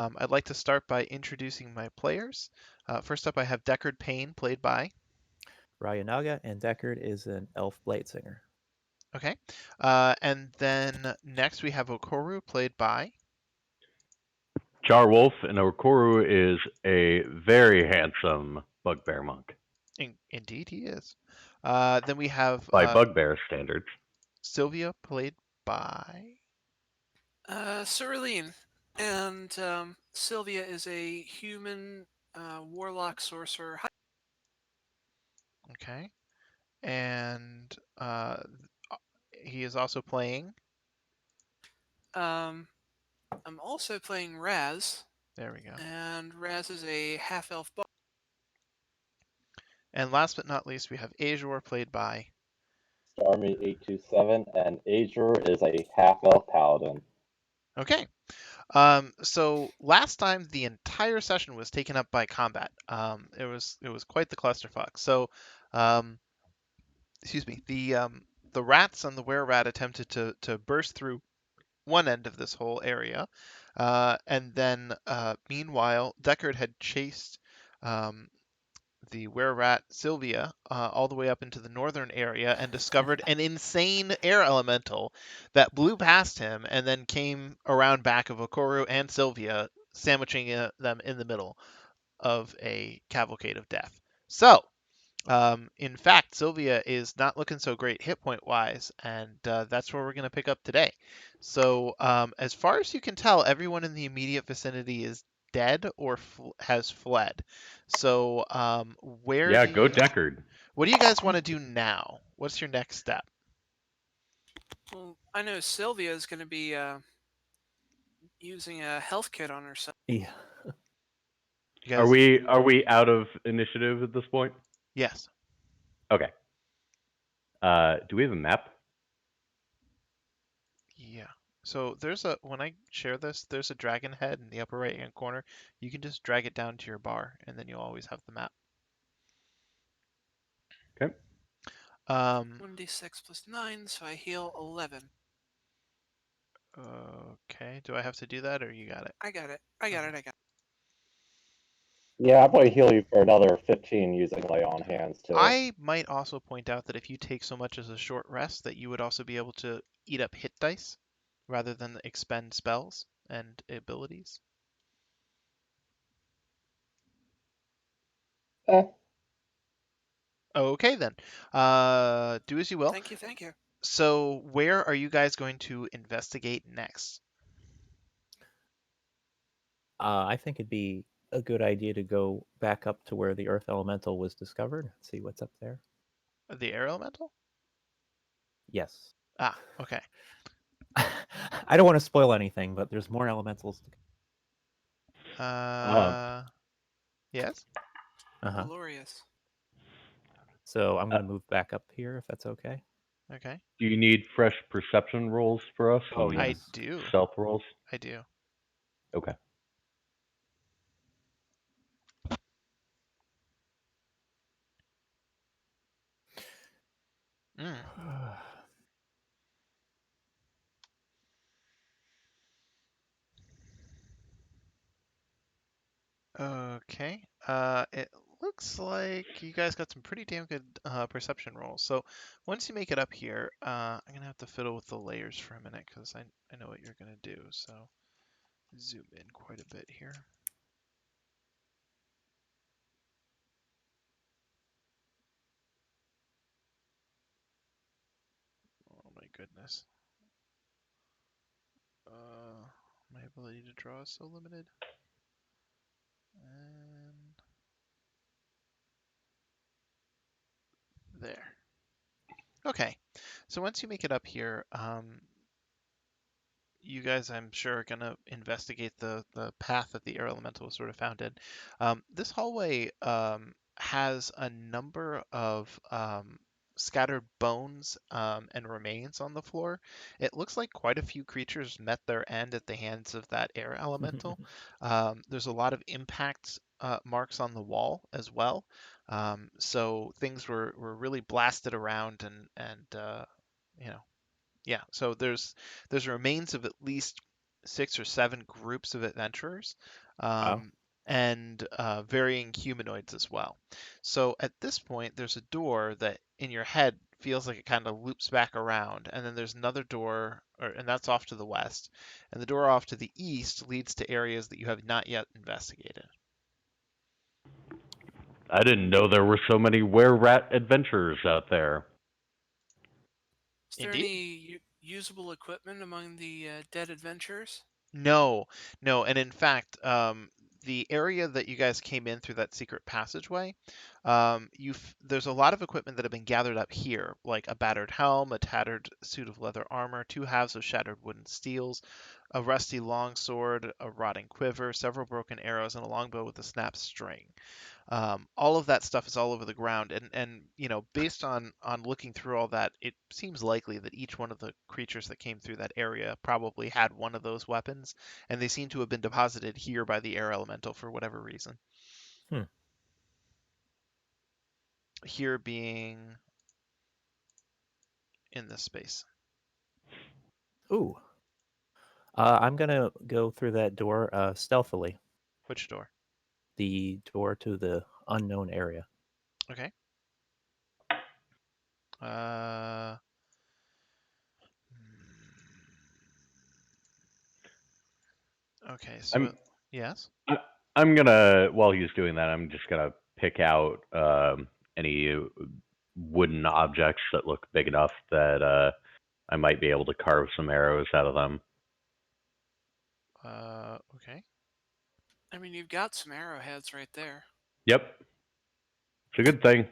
I'd like to start by introducing my players. First up, I have Deckard Payne, played by. Ryanaga, and Deckard is an elf blade singer. Okay. And then next we have Okoru, played by. Jar Wolf, and Okuru is a very handsome bugbear monk Indeed, he is. Then we have by bugbear standards. Sylvia, played by. Cerulean. And Sylvia is a human warlock sorcerer. Okay. And he is also playing. Um, I'm also playing Raz, There we go. and Raz is a half-elf bard. And last but not least, we have Azure, played by. Starmy827, and Azure is a half-elf paladin. Okay. So last time the entire session was taken up by combat. It was quite the clusterfuck. So, um, excuse me. The rats and the were rat attempted to burst through one end of this whole area, and then meanwhile Deckard had chased um, the were-rat Sylvia all the way up into the northern area and discovered an insane air elemental that blew past him and then came around back of Okoru and Sylvia, sandwiching them in the middle of a cavalcade of death. So, in fact, Sylvia is not looking so great hit point wise, and that's where we're going to pick up today. So, as far as you can tell, everyone in the immediate vicinity is dead or has fled. So, Yeah, go Deckard. what do you guys want to do now? What's your next step? Well, I know Sylvia is going to be using a health kit on herself. Yeah. You Are guys, we out of initiative at this point? yes. Okay. Do we have a map? Yeah. So when I share this, there's a dragon head in the upper right hand corner. You can just drag it down to your bar, and then you'll always have the map. Okay. 1d6 plus 9, so I heal 11. Okay. Do I have to do that, or you got it? I got it. I got Okay. it. I got it. Yeah, I'll probably heal you for another 15 using Lay on Hands, too. I might also point out that if you take so much as a short rest, that you would also be able to eat up hit dice rather than expend spells and abilities. Eh, Okay then. Do as you will. Thank you. Thank you. So, where are you guys going to investigate next? I think it'd be a good idea to go back up to where the Earth Elemental was discovered. See what's up there. The air elemental? Yes. Ah, okay. I don't want to spoil anything, but there's more elementals. Yes. Uh-huh. Glorious. So I'm going to move back up here, if that's okay. Okay. Do you need fresh perception rolls for us? Oh, and I yes. do. Stealth rolls? I do. Okay. Mm. Okay. It looks like you guys got some pretty damn good perception rolls. So once you make it up here, I'm gonna have to fiddle with the layers for a minute because I know what you're gonna do. So zoom in quite a bit here. Oh my goodness. My ability to draw is so limited. And there. Okay. So once you make it up here, you guys, I'm sure, are going to investigate the path that the air elemental was sort of found in. This hallway has a number of scattered bones and remains on the floor. It looks like quite a few creatures met their end at the hands of that air elemental. There's a lot of impact marks on the wall as well. So things were really blasted around and you know, yeah, so there's remains of at least 6 or 7 groups of adventurers, Wow. and varying humanoids as well. So at this point, there's a door that in your head feels like it kind of loops back around, and then there's another door, and that's off to the west, and the door off to the east leads to areas that you have not yet investigated. I didn't know there were so many were-rat adventurers out there. Is there Indeed. any usable equipment among the dead adventurers? No, no, and in fact, the area that you guys came in through that secret passageway, there's a lot of equipment that have been gathered up here, like a battered helm, a tattered suit of leather armor, 2 halves of shattered wooden steels, a rusty longsword, a rotting quiver, several broken arrows, and a longbow with a snapped string. All of that stuff is all over the ground, and based on looking through all that, it seems likely that each one of the creatures that came through that area probably had one of those weapons, and they seem to have been deposited here by the air elemental for whatever reason. Hmm. Here being in this space. Ooh. I'm gonna go through that door stealthily. Which door? The door to the unknown area. Okay. Uh. Okay. So I'm yes. I, I'm gonna while he's doing that, I'm just gonna pick out any wooden objects that look big enough that I might be able to carve some arrows out of them. Okay. I mean, you've got some arrowheads right there. Yep, it's a good thing.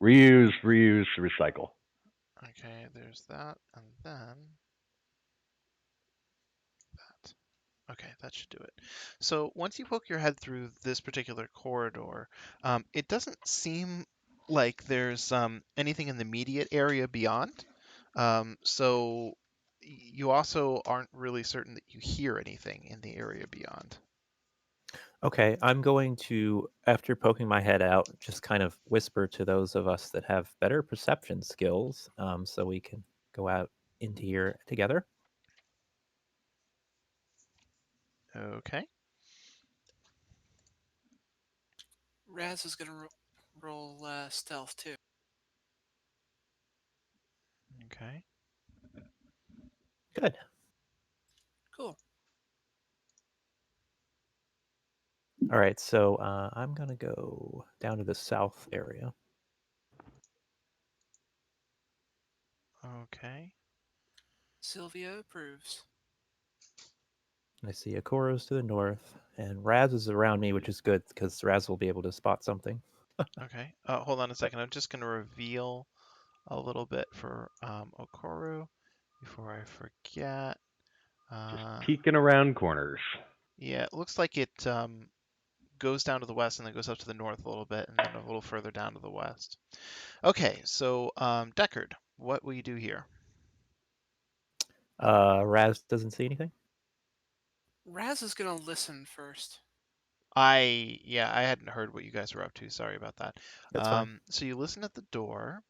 Reuse, reuse, recycle. Okay. There's that, and then that. Okay, that should do it. So once you poke your head through this particular corridor, it doesn't seem like there's anything in the immediate area beyond. So you also aren't really certain that you hear anything in the area beyond. Okay, I'm going to, after poking my head out, just kind of whisper to those of us that have better perception skills, so we can go out into here together. Okay. Raz is gonna roll stealth too. Okay. Good. Cool. All right, so I'm gonna go down to the south area. Okay. Sylvia approves. I see Okoro's to the north, and Raz is around me, which is good because Raz will be able to spot something. Okay. Hold on a second. I'm just going to reveal a little bit for Okoro before I forget. Just Uh, peeking around corners. yeah, it looks like it goes down to the west and then goes up to the north a little bit and then a little further down to the west. Okay, so Deckard, what will you do here? Raz doesn't see anything. Raz is gonna listen first. Yeah, I hadn't heard what you guys were up to. Sorry about that. That's fine. So you listen at the door.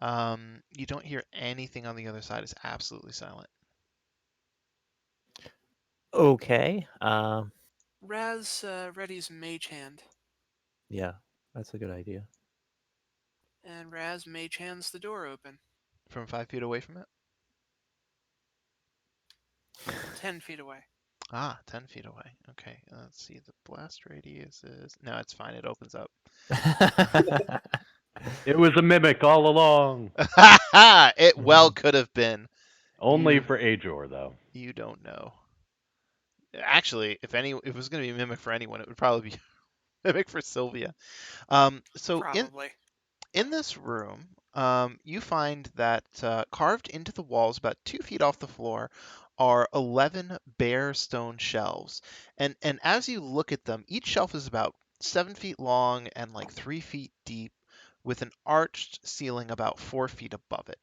You don't hear anything on the other side. It's absolutely silent. Okay. Raz readies Mage Hand, Yeah, that's a good idea. and Raz Mage Hands the door open. From 5 feet away from it? 10 feet away. 10 feet away. Okay, let's see. The blast radius is... No, it's fine. It opens up. It was a mimic all along. It well could have been. Only You for Ajor, though. you don't know. Actually, if it was going to be a mimic for anyone, it would probably be mimic for Sylvia. So Probably. in this room, you find that carved into the walls, about 2 feet off the floor, are 11 bare stone shelves. And as you look at them, each shelf is about 7 feet long and like 3 feet deep, with an arched ceiling about 4 feet above it.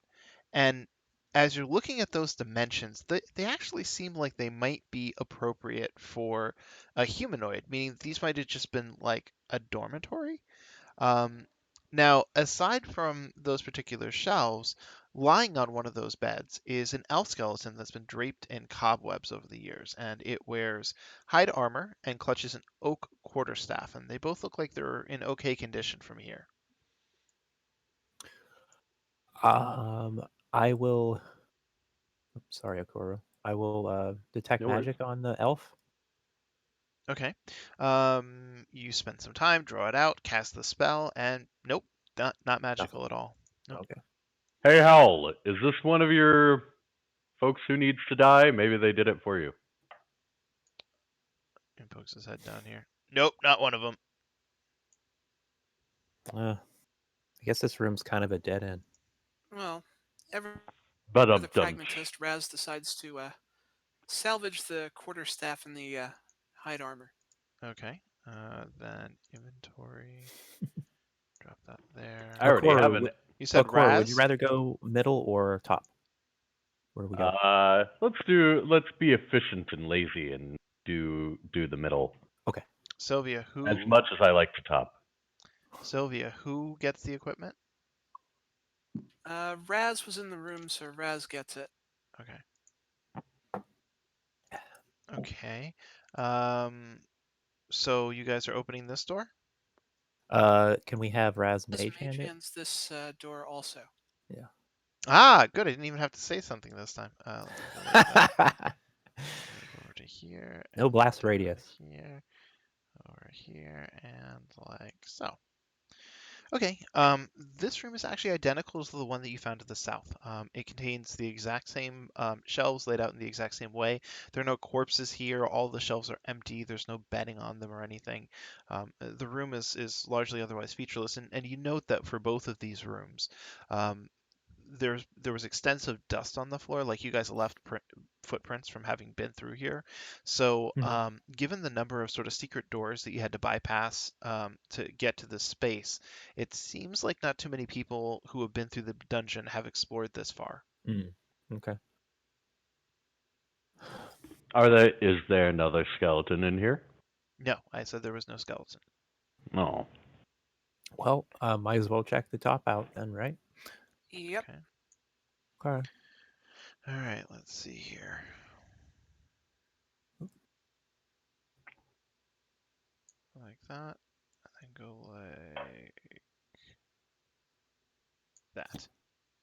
And as you're looking at those dimensions, they actually seem like they might be appropriate for a humanoid, meaning these might have just been like a dormitory. Um, Now, aside from those particular shelves, Lying on one of those beds is an elf skeleton that's been draped in cobwebs over the years, and it wears hide armor and clutches an oak quarterstaff, and they both look like they're in okay condition from here. I will. Sorry, Okoro. I will detect No worries. magic on the elf. Okay. You spend some time, draw it out, cast the spell, and nope, not Nothing. magical at all. Nope. Okay. Hey, Howl, is this one of your folks who needs to die? Maybe they did it for you. And pokes his head down here. Nope, not one of them. I guess this room's kind of a dead end. Well, ever But the dum. pragmatist, Raz decides to salvage the quarterstaff and the hide armor. Okay. Then inventory. Drop that there. I already have Okoro, an. You said Okoro, would you Raz? rather go middle or top? Where do we go? Let's be efficient and lazy and do the middle. Okay. Sylvia, As who? much as I like to top. Sylvia, who gets the equipment? Raz was in the room, so Raz gets it. Okay. Okay. Um, so you guys are opening this door? Can we have Raz Raz mage hand it? hands this door also. Yeah. Ah, good. I didn't even have to say something this time. Let me go like that. Move over to here. No And blast over radius. here. Over here, and like so. Okay, this room is actually identical to the one that you found to the south. It contains the exact same shelves laid out in the exact same way. There are no corpses here. All the shelves are empty. There's no bedding on them or anything. The room is largely otherwise featureless, and you note that for both of these rooms, um, there was extensive dust on the floor, like you guys left footprints from having been through here. So, Mhm. given the number of sort of secret doors that you had to bypass to get to this space, it seems like not too many people who have been through the dungeon have explored this far. Mm. Okay. Is there another skeleton in here? No, I said there was no skeleton. No. Well, might as well check the top out then, right? Yep. Okay. Okay. All right, let's see here. Like that, and go like that.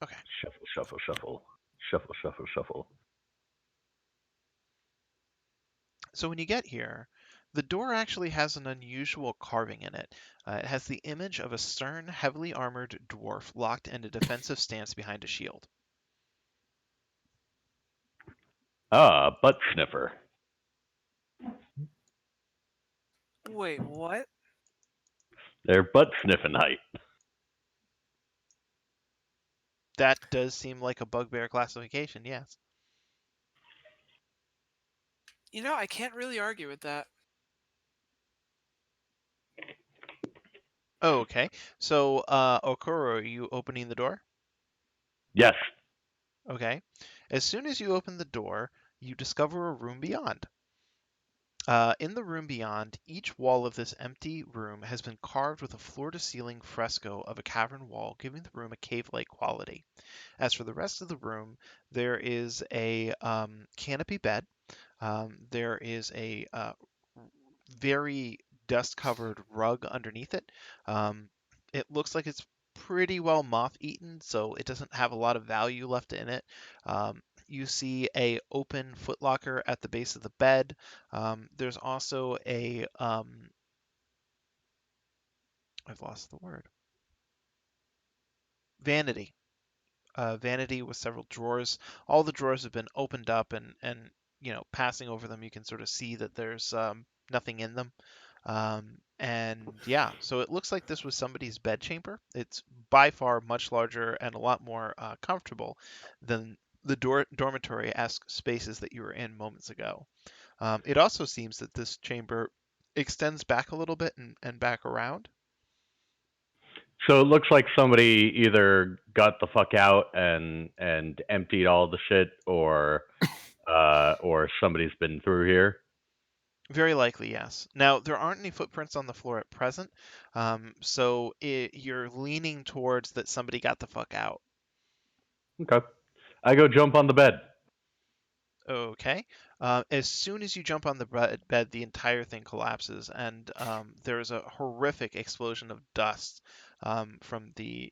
Okay. Shuffle, shuffle, shuffle. Shuffle, shuffle, shuffle. So when you get here, the door actually has an unusual carving in it. It has the image of a stern, heavily armored dwarf locked in a defensive stance behind a shield. Ah, butt sniffer. Wait, what? They're butt sniffing height. That does seem like a bugbear classification, yes. You know, I can't really argue with that. Oh, okay. So, Okoro, are you opening the door? Yes. Okay. As soon as you open the door, you discover a room beyond. In the room beyond, each wall of this empty room has been carved with a floor-to-ceiling fresco of a cavern wall, giving the room a cave-like quality. As for the rest of the room, there is a canopy bed. There is a very dust-covered rug underneath it. It looks like it's pretty well moth-eaten, so it doesn't have a lot of value left in it. You see a open footlocker at the base of the bed. There's also a I've lost the word. Vanity. Vanity with several drawers. All the drawers have been opened up, and passing over them, you can sort of see that there's nothing in them. And yeah, so it looks like this was somebody's bedchamber. It's by far much larger and a lot more comfortable than the dormitory-esque spaces that you were in moments ago. It also seems that this chamber extends back a little bit and back around. So it looks like somebody either got the fuck out and emptied all the shit, or somebody's been through here. Very likely, yes. Now, there aren't any footprints on the floor at present, so you're leaning towards that somebody got the fuck out. Okay. I go jump on the bed. Okay. As soon as you jump on the bed, the entire thing collapses, and there is a horrific explosion of dust from the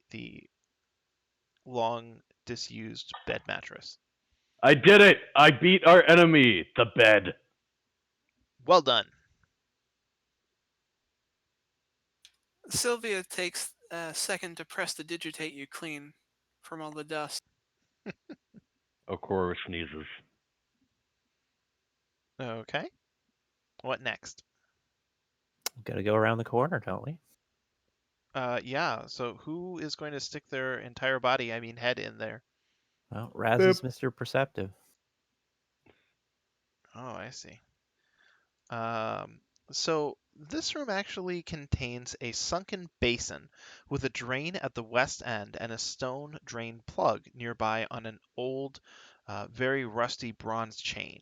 long disused bed mattress. I did it! I beat our enemy, the bed. Well done. Sylvia takes a second to press to digitate you clean from all the dust. Okoro sneezes. Okay. What next? Got to go around the corner, don't we? Yeah. So who is going to stick their entire body, I mean head, in there? Well, Raz Boop. is Mr. Perceptive. Oh, I see. Um, so this room actually contains a sunken basin with a drain at the west end and a stone drain plug nearby on an old, very rusty bronze chain.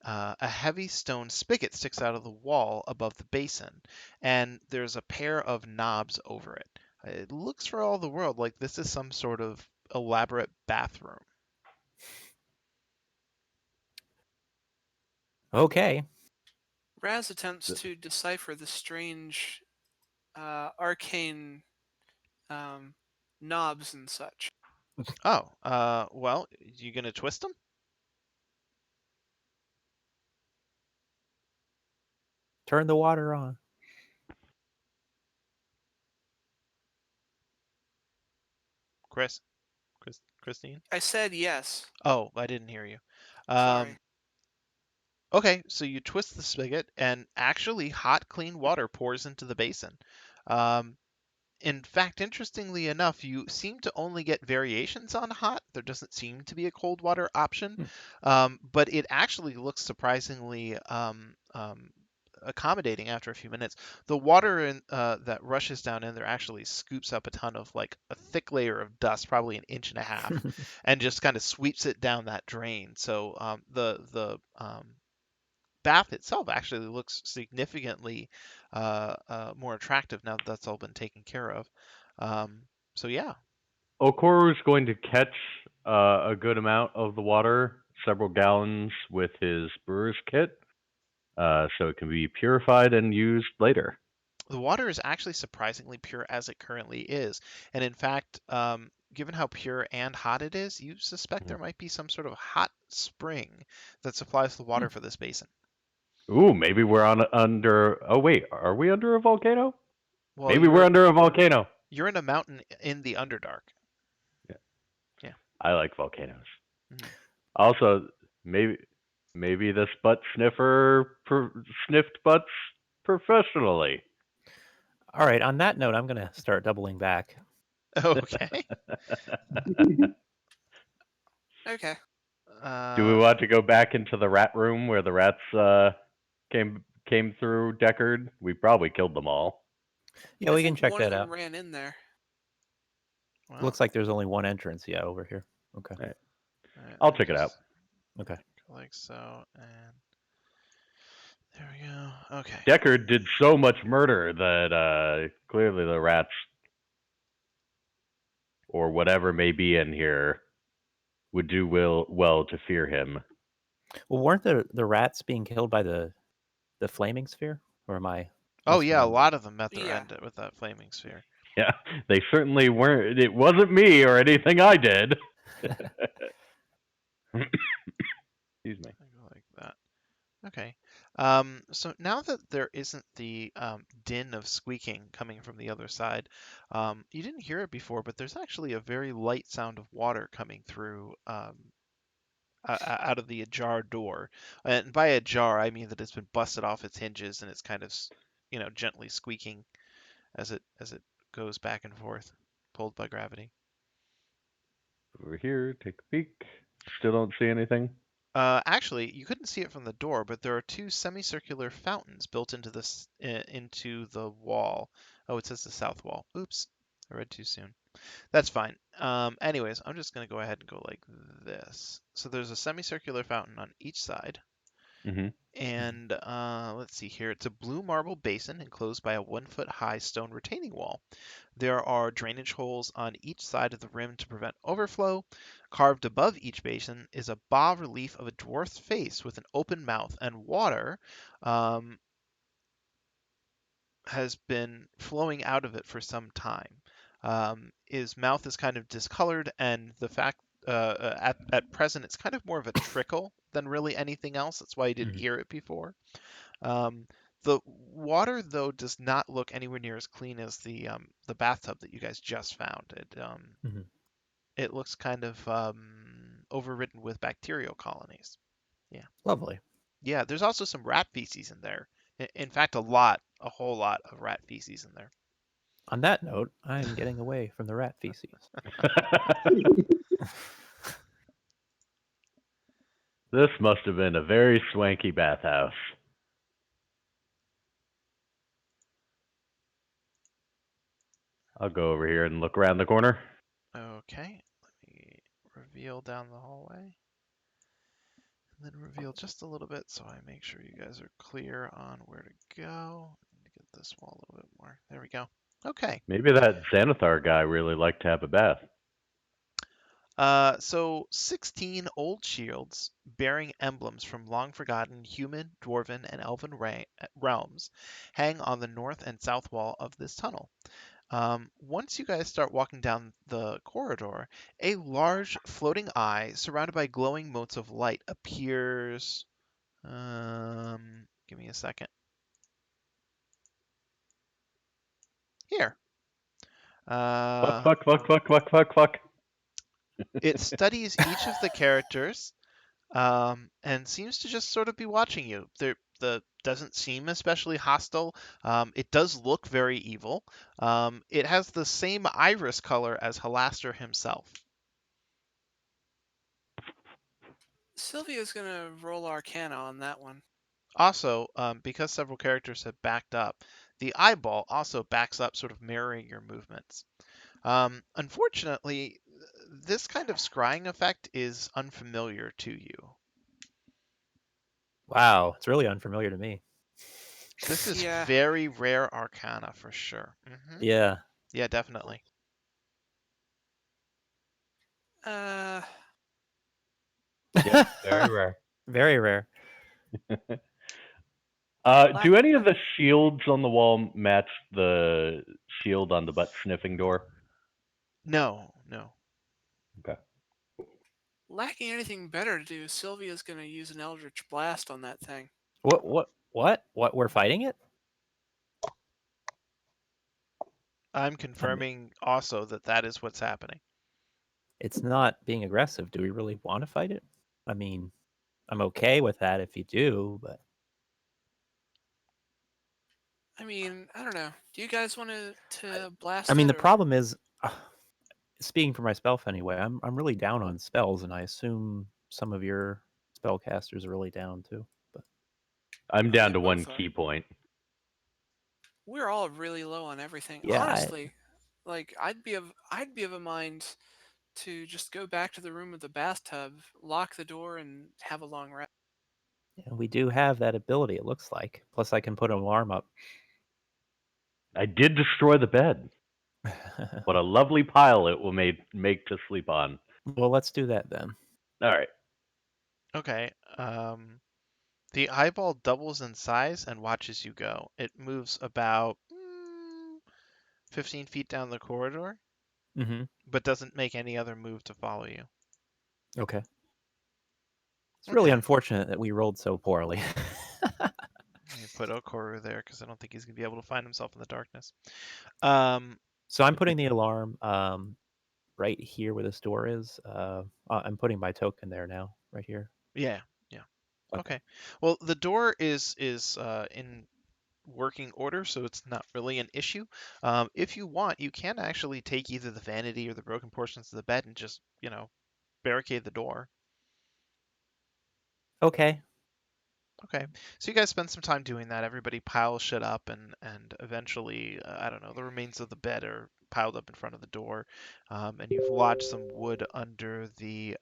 A heavy stone spigot sticks out of the wall above the basin, and there's a pair of knobs over it. It looks for all the world like this is some sort of elaborate bathroom. Okay. Raz attempts to decipher the strange, arcane knobs and such. Oh, well, you gonna twist them? Turn the water on. Christine? I said yes. Oh, I didn't hear you. Um, Sorry. okay, so you twist the spigot, and actually hot, clean water pours into the basin. Um, in fact, interestingly enough, you seem to only get variations on hot. There doesn't seem to be a cold water option, Hmm. but it actually looks surprisingly accommodating after a few minutes. The water that rushes down in there actually scoops up a ton of like a thick layer of dust, probably an inch and a half, and just kind of sweeps it down that drain. So the bath itself actually looks significantly more attractive now that that's all been taken care of. Um, so yeah. Okoro's going to catch a good amount of the water, several gallons, with his brewer's kit, so it can be purified and used later. The water is actually surprisingly pure as it currently is. And in fact, given how pure and hot it is, you suspect there might be some sort of hot spring that supplies the Hmm. water for this basin. Ooh, maybe we're on under. Oh wait, are we under a volcano? Well, Maybe we're under a volcano. you're in a mountain in the Underdark. Yeah, Yeah. I like volcanoes. Mhm. Also, maybe this butt sniffer sniffed butts professionally. All right. On that note, I'm going to start doubling back. Okay. Okay. Do we Uh, want to go back into the rat room where the rats came through Deckard? We probably killed them all. Yeah, I we can think check one of that them out. ran in there. well, Looks like there's only one entrance. Yeah, over here. Okay. Right. let I'll me check it out. just Okay. go like so, and there we go. Okay. Deckard did so much murder that clearly the rats or whatever may be in here would do well to fear him. Well, weren't the rats being killed by the flaming sphere? Or am I Oh yeah, a misremembering? lot of them met their Yeah. end with that flaming sphere. Yeah, they certainly weren't. It wasn't me or anything I did. Excuse me. I go like that. Okay. So now that there isn't the din of squeaking coming from the other side, you didn't hear it before, but there's actually a very light sound of water coming through out of the ajar door. And by ajar, I mean that it's been busted off its hinges and it's kind of, gently squeaking as it goes back and forth, pulled by gravity. Over here, take a peek. Still don't see anything. Actually, you couldn't see it from the door, but there are two semicircular fountains built into the wall. Oh, it says the south wall. Oops, I read too soon. That's fine. Anyways, I'm just gonna go ahead and go like this. So there's a semicircular fountain on each side, Mm-hmm. And let's see here. It's a blue marble basin enclosed by a 1 foot high stone retaining wall. There are drainage holes on each side of the rim to prevent overflow. Carved above each basin is a bas relief of a dwarf's face with an open mouth, and water um, has been flowing out of it for some time. His mouth is kind of discolored, and the fact at present it's kind of more of a trickle than really anything else. That's why you didn't Mhm. hear it before. Um, the water, though, does not look anywhere near as clean as the bathtub that you guys just found. Mhm. It looks kind of overridden with bacterial colonies. Yeah, Lovely. yeah. There's also some rat feces in there. In fact, a whole lot of rat feces in there. On that note, I'm getting away from the rat feces. This must have been a very swanky bathhouse. I'll go over here and look around the corner. Okay, let me reveal down the hallway. And then reveal just a little bit so I make sure you guys are clear on where to go. I need to get this wall a little bit more. There we go. Okay. Maybe that Xanathar guy really liked to have a bath. So 16 old shields bearing emblems from long forgotten human, dwarven, and elven realms hang on the north and south wall of this tunnel. Once you guys start walking down the corridor, a large floating eye surrounded by glowing motes of light appears. Give me a second. Here. Fuck, Uh, fuck, fuck, fuck, fuck, fuck, fuck. it studies each of the characters and seems to just sort of be watching you. The doesn't seem especially hostile. It does look very evil. It has the same iris color as Halaster himself. Sylvia's gonna roll Arcana on that one. Also, because several characters have backed up, the eyeball also backs up, sort of mirroring your movements. Unfortunately, this kind of scrying effect is unfamiliar to you. Wow, it's really unfamiliar to me. This is Yeah. very rare arcana for sure. Yeah. Yeah, definitely. Uh, Yep, very rare. Very rare. Do lack any of the shields on the wall match the shield on the butt sniffing door? No, no. Okay. lacking anything better to do, Sylvia's gonna use an Eldritch Blast on that thing. What? What? What? What? We're fighting it? I'm I mean, confirming also that that is what's happening. it's not being aggressive. Do we really want to fight it? I mean, I'm okay with that if you do, but I mean, I don't know. Do you guys want to I blast mean, it the or? problem is, speaking for myself anyway, I'm really down on spells, and I assume some of your spellcasters are really down too. But I'm Oh, they down to one both are. key point. We're all really low on everything. yeah, Honestly, like I'd be of a mind to just go back to the room with the bathtub, lock the door, and have a long rest. we do have that ability. It looks like. Plus, I can put an alarm up. I did destroy the bed. What a lovely pile it will make to sleep on. Well, let's do that then. All right. Okay. The eyeball doubles in size and watches you go. It moves about 15 feet down the corridor, Mm-hmm. but doesn't make any other move to follow you. Okay. It's really Okay. unfortunate that we rolled so poorly. Let me put Okoru there because I don't think he's going to be able to find himself in the darkness. Um, So I'm putting the alarm right here where this door is. I'm putting my token there now, right here. yeah, yeah. Okay. Okay. Well, the door is in working order, so it's not really an issue. If you want, you can actually take either the vanity or the broken portions of the bed and just, barricade the door. Okay. Okay. So you guys spend some time doing that. Everybody piles shit up, and eventually, I don't know, the remains of the bed are piled up in front of the door, and you've lodged some wood under the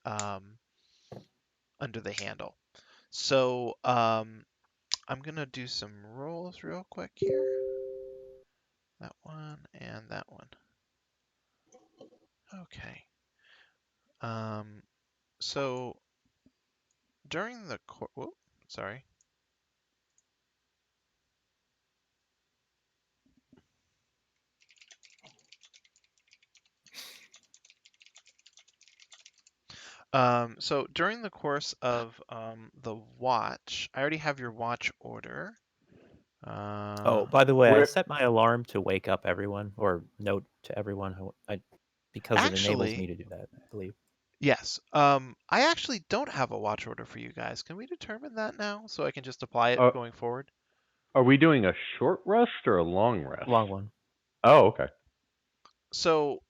handle. So I'm gonna do some rolls real quick here. That one and that one. Okay. So during the whoop, sorry. So during the course of the watch, I already have your watch order. Oh, by the way, I Where set my alarm to wake up everyone or note to everyone because it enables Actually, me to do that, I believe. yes. I actually don't have a watch order for you guys. Can we determine that now so I can just apply it are, going forward? are we doing a short rest or a long rest? Long one. Oh, okay. So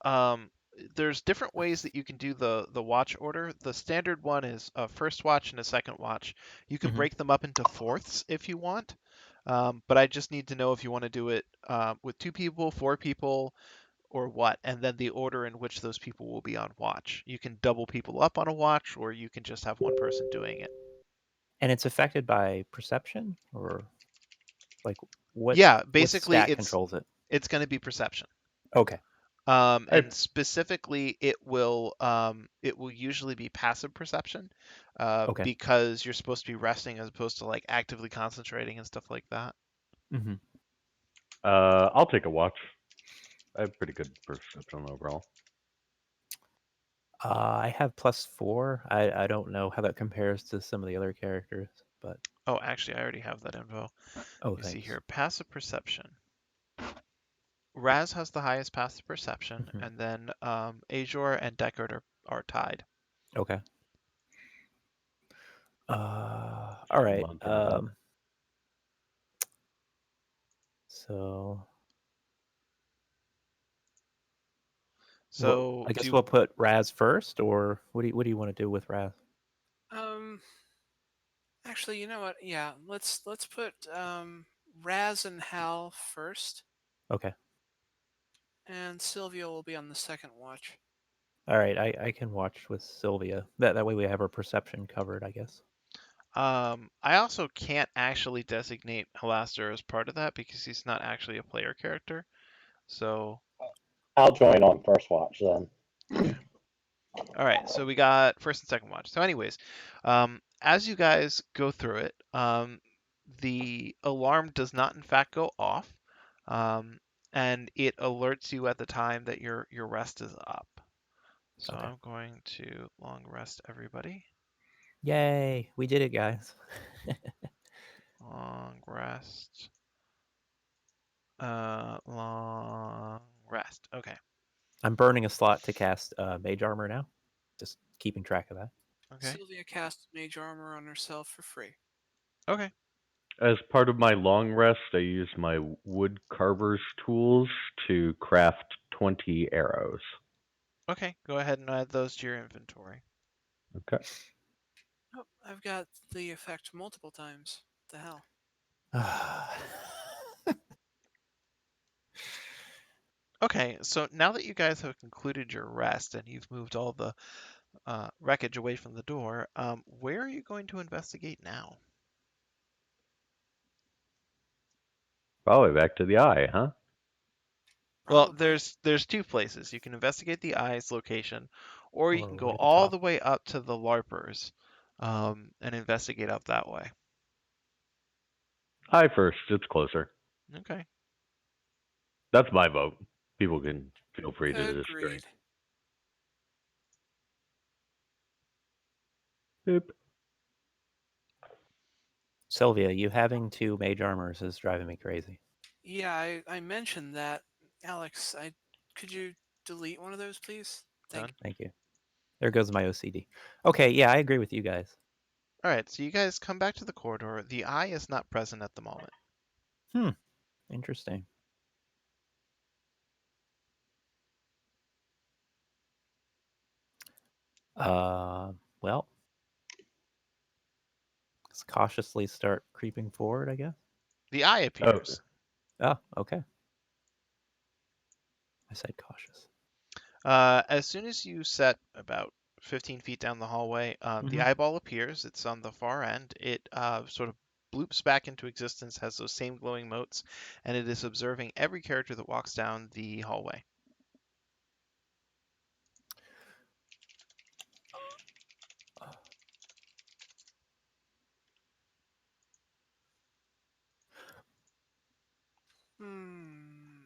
there's different ways that you can do the watch order. The standard one is a first watch and a second watch. You can Mhm. break them up into fourths if you want, but I just need to know if you want to do it with 2 people, 4 people, or what, and then the order in which those people will be on watch. You can double people up on a watch, or you can just have one person doing it. And it's affected by perception or like what Yeah, what basically stat it's controls it? it's going to be perception. Okay. I And specifically, it will usually be passive perception, Okay. because you're supposed to be resting as opposed to like actively concentrating and stuff like that. Mhm. I'll take a watch. I have pretty good perception overall. I have +4. I don't know how that compares to some of the other characters, but Oh, actually, I already have that info. oh, Let me see thanks. here. Passive perception. Raz has the highest passive perception, Mhm. and then Azure and Deckard are tied. Okay. All right. Month and above. So So I guess do we'll put Raz first, or what do you want to do with Raz? Actually, you know what? Yeah, let's put Raz and Hal first, Okay. and Sylvia will be on the second watch. All right. I can watch with Sylvia. That way we have her perception covered, I guess. I also can't actually designate Halaster as part of that because he's not actually a player character. So I'll join on first watch then. okay. All right, so we got first and second watch. So, anyways, as you guys go through it, the alarm does not, in fact, go off, um, and it alerts you at the time that your rest is up. So Okay. I'm going to long rest everybody. Yay! We did it, guys. Long rest. Long rest. Okay. I'm burning a slot to cast Mage Armor now. Just keeping track of that. Okay. Sylvia cast Mage Armor on herself for free. Okay. As part of my long rest, I use my wood carver's tools to craft 20 arrows. Okay. Go ahead and add those to your inventory. Okay. Oh, I've got the effect multiple times. What the hell? Okay, so now that you guys have concluded your rest and you've moved all the wreckage away from the door, where are you going to investigate now? Probably back to the eye, huh? Well, Probably. there's 2 places. You can investigate the eye's location, or you Or can go right at the all top. the way up to the LARPers, and investigate up that way. Eye first. It's closer. Okay. That's my vote. People can feel free to disagree. Agreed. Boop. Sylvia, you having 2 Mage Armors is driving me crazy. Yeah, I mentioned that. Alex, could you delete one of those, please? Done. Thank you. There goes my OCD. Okay, yeah, I agree with you guys. All right. So you guys come back to the corridor. The eye is not present at the moment. Interesting. Well, let's cautiously start creeping forward, I guess. The eye Oh, appears. Oh, okay. I said cautious. As soon as you set about 15 feet down the hallway. The Mhm. eyeball appears. It's on the far end. It sort of bloops back into existence, has those same glowing motes, and it is observing every character that walks down the hallway. Hmm.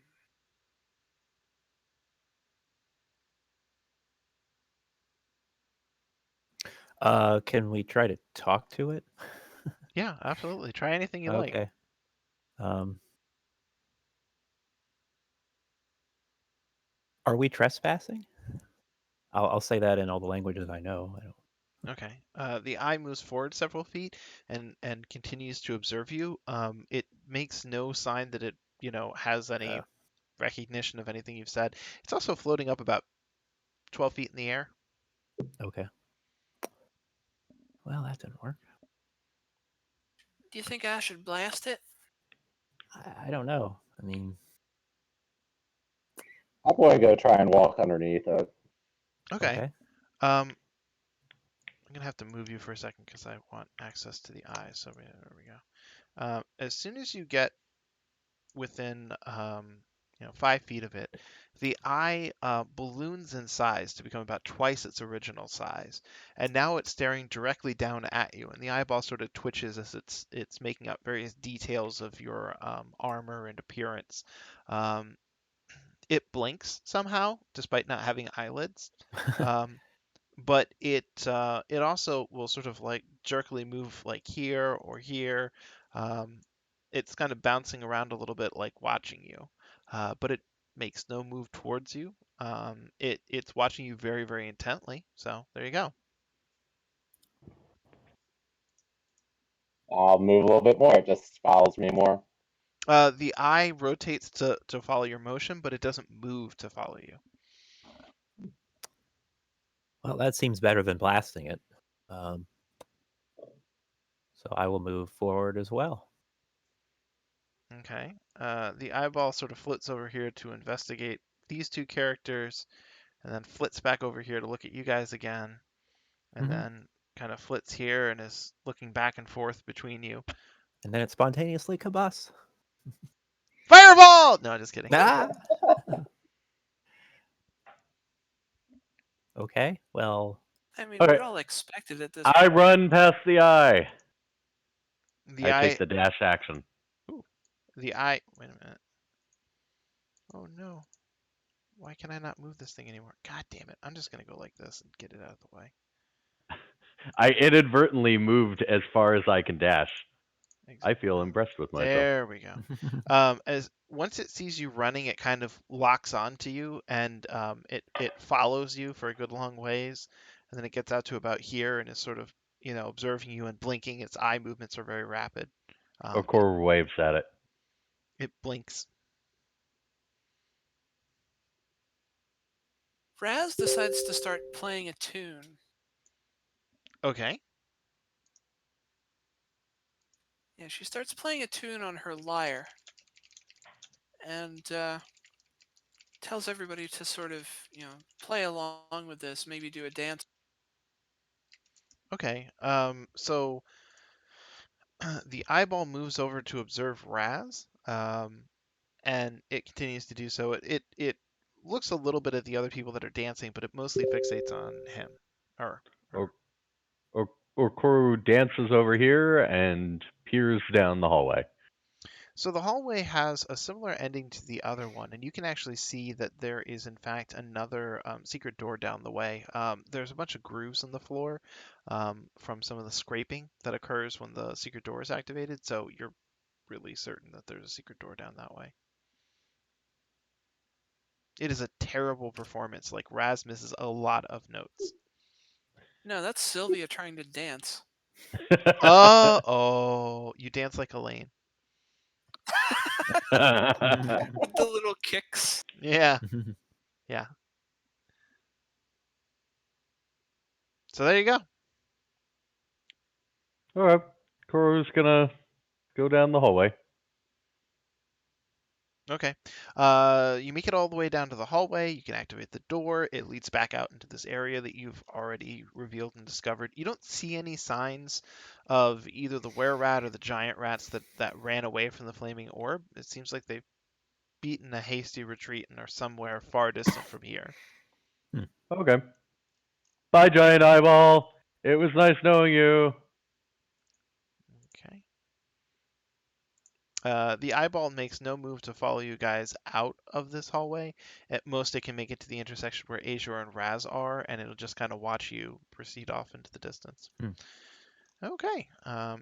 Can we try to talk to it? Yeah, absolutely. Try anything you like. Okay. Um, are we trespassing? I'll say that in all the languages I know. I don't. Okay. The eye moves forward several feet and continues to observe you. It makes no sign that it, has any Uh, recognition of anything you've said. It's also floating up about 12 feet in the air. okay. Well, that didn't work. Do you think I should blast it? I don't know. I mean, I'm going to go try and walk underneath it. Okay. okay. I'm gonna have to move you for a second because I want access to the eye. So there we go. As soon as you get within 5 feet of it, the eye balloons in size to become about twice its original size, and now it's staring directly down at you. And the eyeball sort of twitches as it's making up various details of your armor and appearance. Um, it blinks somehow, despite not having eyelids. Um, but it also will sort of like jerkily move like here or here. Um, it's kind of bouncing around a little bit, like watching you, but it makes no move towards you. It's watching you very very intently. So there you go. I'll move a little bit more. It just follows me more. The eye rotates to follow your motion, but it doesn't move to follow you. Well, that seems better than blasting it. Um, so I will move forward as well. Okay. The eyeball sort of flits over here to investigate these two characters, and then flits back over here to look at you guys again, and Hmm. then kind of flits here and is looking back and forth between you. And then it spontaneously combusts. Fireball! No, just kidding. Ah! Okay. Well, I mean, Okay, we'd all expect it at this I point. run past the eye. The I take eye. the dash action. Ooh, the eye. Wait a minute. Oh no. Why can I not move this thing anymore? God damn it. I'm just going to go like this and get it out of the way. I inadvertently moved as far as I can dash. I feel impressed with myself. There we go. As once it sees you running, it kind of locks onto you, and it follows you for a good long ways, and then it gets out to about here and is sort of observing you and blinking. Its eye movements are very rapid. It Okor waves at it. it blinks. Raz decides to start playing a tune. Okay. Yeah, she starts playing a tune on her lyre and tells everybody to sort of, play along with this, maybe do a dance. Okay. So the eyeball moves over to observe Raz. And it continues to do so. It looks a little bit at the other people that are dancing, but it mostly fixates on him. Or her. Or, Okoro dances over here and peers down the hallway. So the hallway has a similar ending to the other one, and you can actually see that there is in fact another secret door down the way. There's a bunch of grooves in the floor from some of the scraping that occurs when the secret door is activated. So you're really certain that there's a secret door down that way. It is a terrible performance. Like Raz misses a lot of notes. No, that's Sylvia trying to dance. Oh, you dance like Elaine. With the little kicks. Yeah, yeah. So there you go. Alright, Koro's gonna go down the hallway. Okay. You make it all the way down to the hallway. You can activate the door. It leads back out into this area that you've already revealed and discovered. You don't see any signs of either the were-rat or the giant rats that ran away from the flaming orb. It seems like they've beaten a hasty retreat and are somewhere far distant from here. Okay. Bye, giant eyeball. It was nice knowing you. Okay. The eyeball makes no move to follow you guys out of this hallway. At most, it can make it to the intersection where Azure and Raz are, and it'll just kind of watch you proceed off into the distance. Hmm. Okay,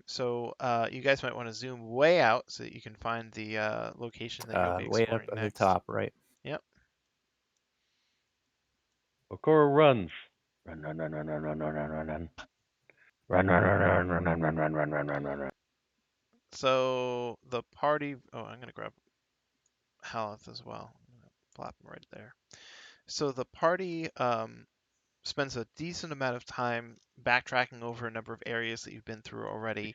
so you guys might want to zoom way out so that you can find the location that you'll be Way up exploring at the next. top, right? Yep. Okoro runs. Run, run, run, run, run, run, run, run, run, run. Run, run, run, run, run, run, run, run, run, run, run, run, run. So the party. Oh, I'm gonna grab Haleth as well. I'm gonna plop him right there. So the party spends a decent amount of time backtracking over a number of areas that you've been through already.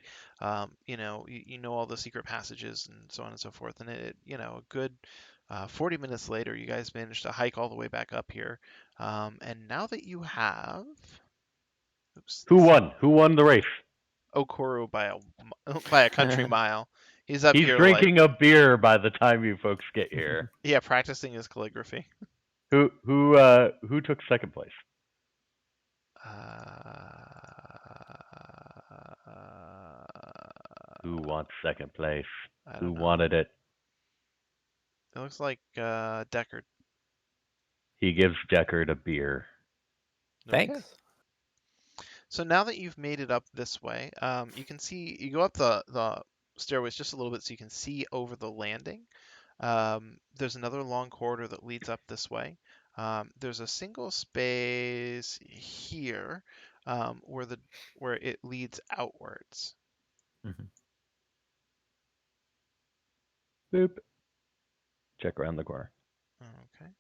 You know all the secret passages and so on and so forth. And a good 40 minutes later, you guys managed to hike all the way back up here. And now that you have, oops, Who won? Who won the race? Okoro by a country mile. He's up He's here like, drinking a beer by the time you folks get here. yeah, practicing his calligraphy. Who took second place? Who wants second place? I Who don't know. wanted it? It looks like Deckard. He gives Deckard a beer. Okay. Thanks. So now that you've made it up this way, you can see you go up the stairways just a little bit so you can see over the landing. There's another long corridor that leads up this way. There's a single space here where it leads outwards. Mhm. Boop. Check around the corner. Okay.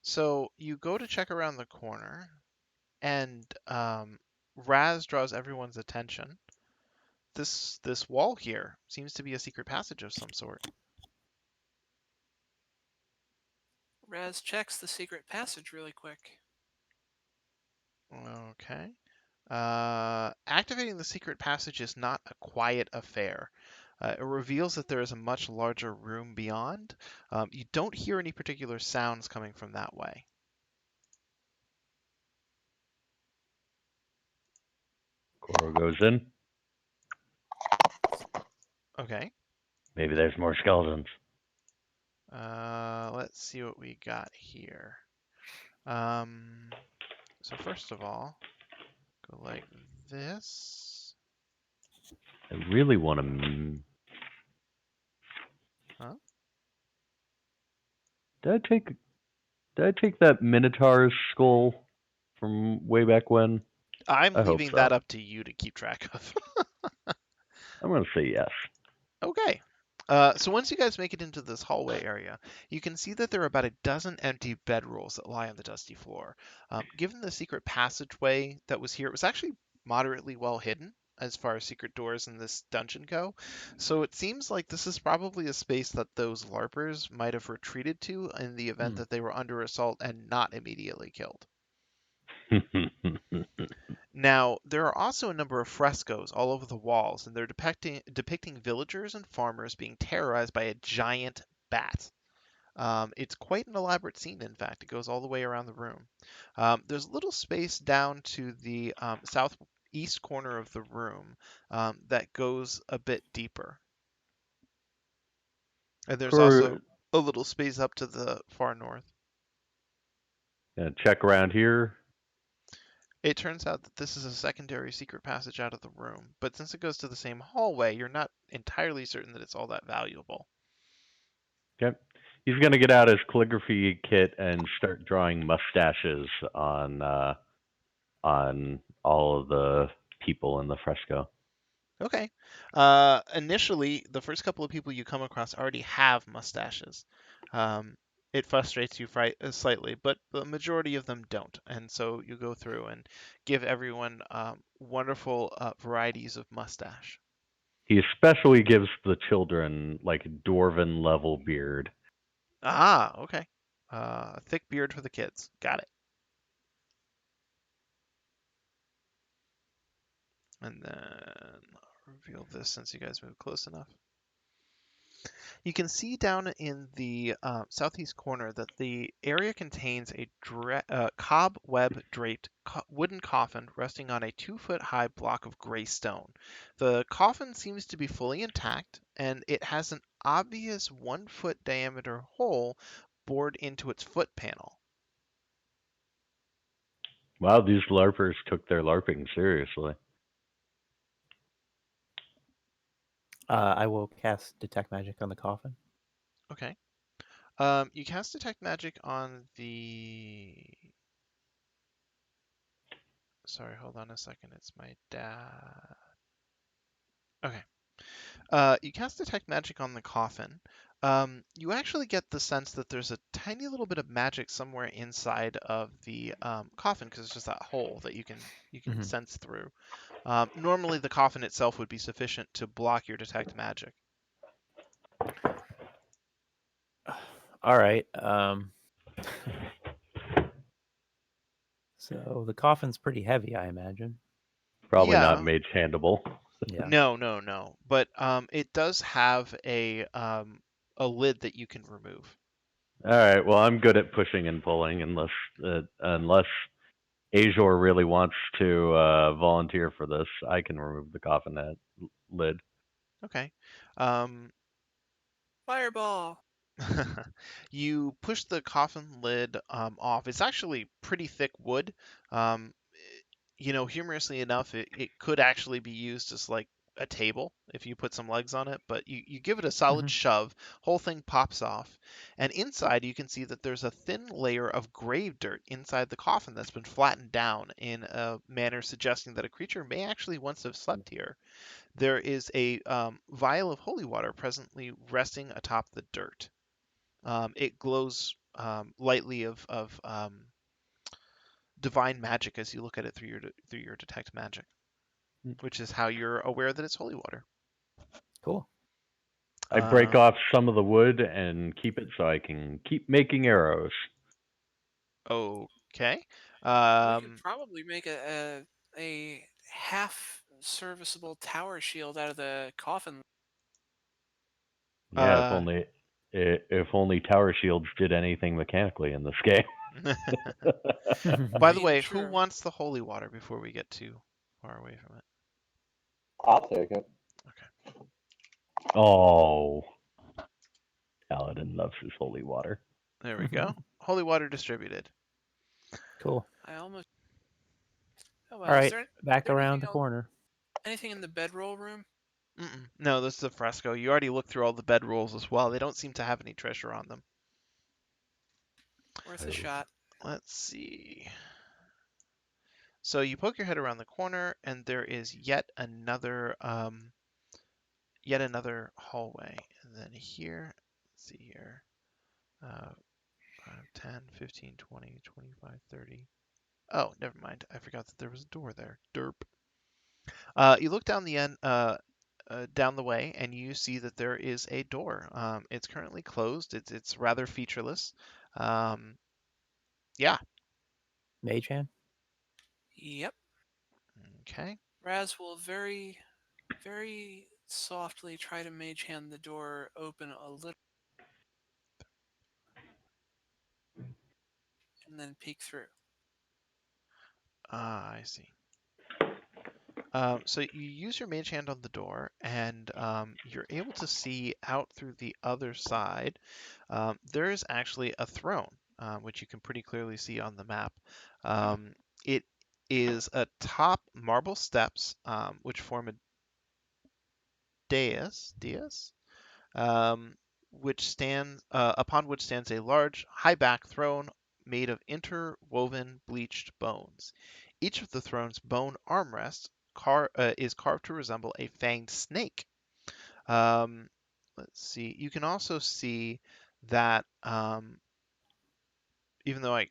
So you go to check around the corner, and Raz draws everyone's attention. This wall here seems to be a secret passage of some sort. Raz checks the secret passage really quick. Okay. Activating the secret passage is not a quiet affair. It reveals that there is a much larger room beyond. You don't hear any particular sounds coming from that way. Koro goes in. Okay. Maybe there's more skeletons. Let's see what we got here. So first of all, go like this. I really want to. Huh? Did I take that Minotaur's skull from way back when? I'm I hope leaving so. that up to you to keep track of. I'm gonna say yes. Okay. So once you guys make it into this hallway area, you can see that there are about a dozen empty bedrolls that lie on the dusty floor. Given the secret passageway that was here, it was actually moderately well hidden as far as secret doors in this dungeon go. So it seems like this is probably a space that those LARPers might have retreated to in the event that they were under assault and not immediately killed. Now, there are also a number of frescoes all over the walls, and they're depicting villagers and farmers being terrorized by a giant bat. It's quite an elaborate scene, in fact. It goes all the way around the room. There's a little space down to the southeast corner of the room that goes a bit deeper. And there's Koro, also a little space up to the far north. gonna check around here. It turns out that this is a secondary secret passage out of the room, but since it goes to the same hallway, you're not entirely certain that it's all that valuable. Okay. He's gonna get out his calligraphy kit and start drawing mustaches on all of the people in the fresco. Okay. Initially, the first couple of people you come across already have mustaches. Um, it frustrates you slightly, but the majority of them don't. And so you go through and give everyone wonderful varieties of mustache. He especially gives the children like dwarven level beard. Ah, okay. A thick beard for the kids. Got it. And then I'll reveal this since you guys moved close enough. You can see down in the southeast corner that the area contains a cobweb draped wooden coffin resting on a 2 foot high block of gray stone. The coffin seems to be fully intact, and it has an obvious 1 foot diameter hole bored into its foot panel. Wow, these LARPers took their LARPing seriously. I will cast Detect Magic on the coffin. Okay. You cast Detect Magic on the. Sorry, hold on a second. It's my dad. Okay. You cast Detect Magic on the coffin. You actually get the sense that there's a tiny little bit of magic somewhere inside of the coffin because it's just that hole that you can Mhm. sense through. Normally, the coffin itself would be sufficient to block your Detect Magic. All right. So the coffin's pretty heavy, I imagine. Probably not Yeah. mage handable. Yeah. No, no, no. But it does have a lid that you can remove. All right, well, I'm good at pushing and pulling unless Azor really wants to volunteer for this. I can remove the coffin lid. Okay. Um, Fireball. you push the coffin lid off. It's actually pretty thick wood. Um, humorously enough, it could actually be used as like a table if you put some legs on it, but you give it a solid Mhm. shove, whole thing pops off, and inside you can see that there's a thin layer of grave dirt inside the coffin that's been flattened down in a manner suggesting that a creature may actually once have slept here. There is a vial of holy water presently resting atop the dirt. It glows lightly of divine magic as you look at it through your detect magic, which is how you're aware that it's holy water. Cool. I break Um, off some of the wood and keep it so I can keep making arrows. okay. We could Um, probably make a half serviceable tower shield out of the coffin. Yeah, uh, if only tower shields did anything mechanically in this game. by I the mean, way, who true. wants the holy water before we get too far away from it? I'll take it. Okay. Oh, Paladin loves his holy water. There we go. Holy water distributed. Cool. I almost. Oh All well. Is right, there back around anything the else? corner. Anything in the bedroll room? No, this is a fresco. You already looked through all the bedrolls as well. They don't seem to have any treasure on them. Worth a Oh. shot. Let's see. So you poke your head around the corner, and there is yet another hallway. And then here, let's see here, 5, 10, 15, 20, 25, 30. Oh, never mind. I forgot that there was a door there. Derp. You look down the way, and you see that there is a door. It's currently closed. It's rather featureless. Um, yeah. Mage hand. Yep. Okay. Raz will very, very softly try to mage hand the door open a little and then peek through. Ah, I see. So you use your mage hand on the door, and you're able to see out through the other side. There is actually a throne, which you can pretty clearly see on the map. It is atop marble steps, which form a dais, um, upon which stands a large, high-backed throne made of interwoven bleached bones. Each of the throne's bone armrests is carved to resemble a fanged snake. Um, let's see. You can also see that, even though I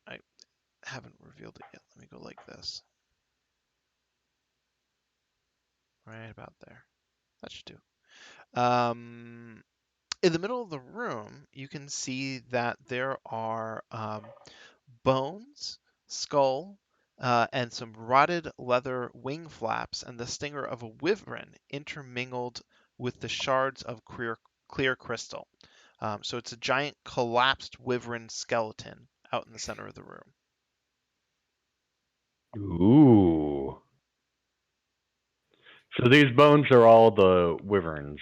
haven't revealed it yet, let me go like this. right about there. That should do. In the middle of the room, you can see that there are bones, skull, and some rotted leather wing flaps, and the stinger of a wyvern intermingled with the shards of clear crystal. So it's a giant collapsed wyvern skeleton out in the center of the room. Ooh. So these bones are all the wyverns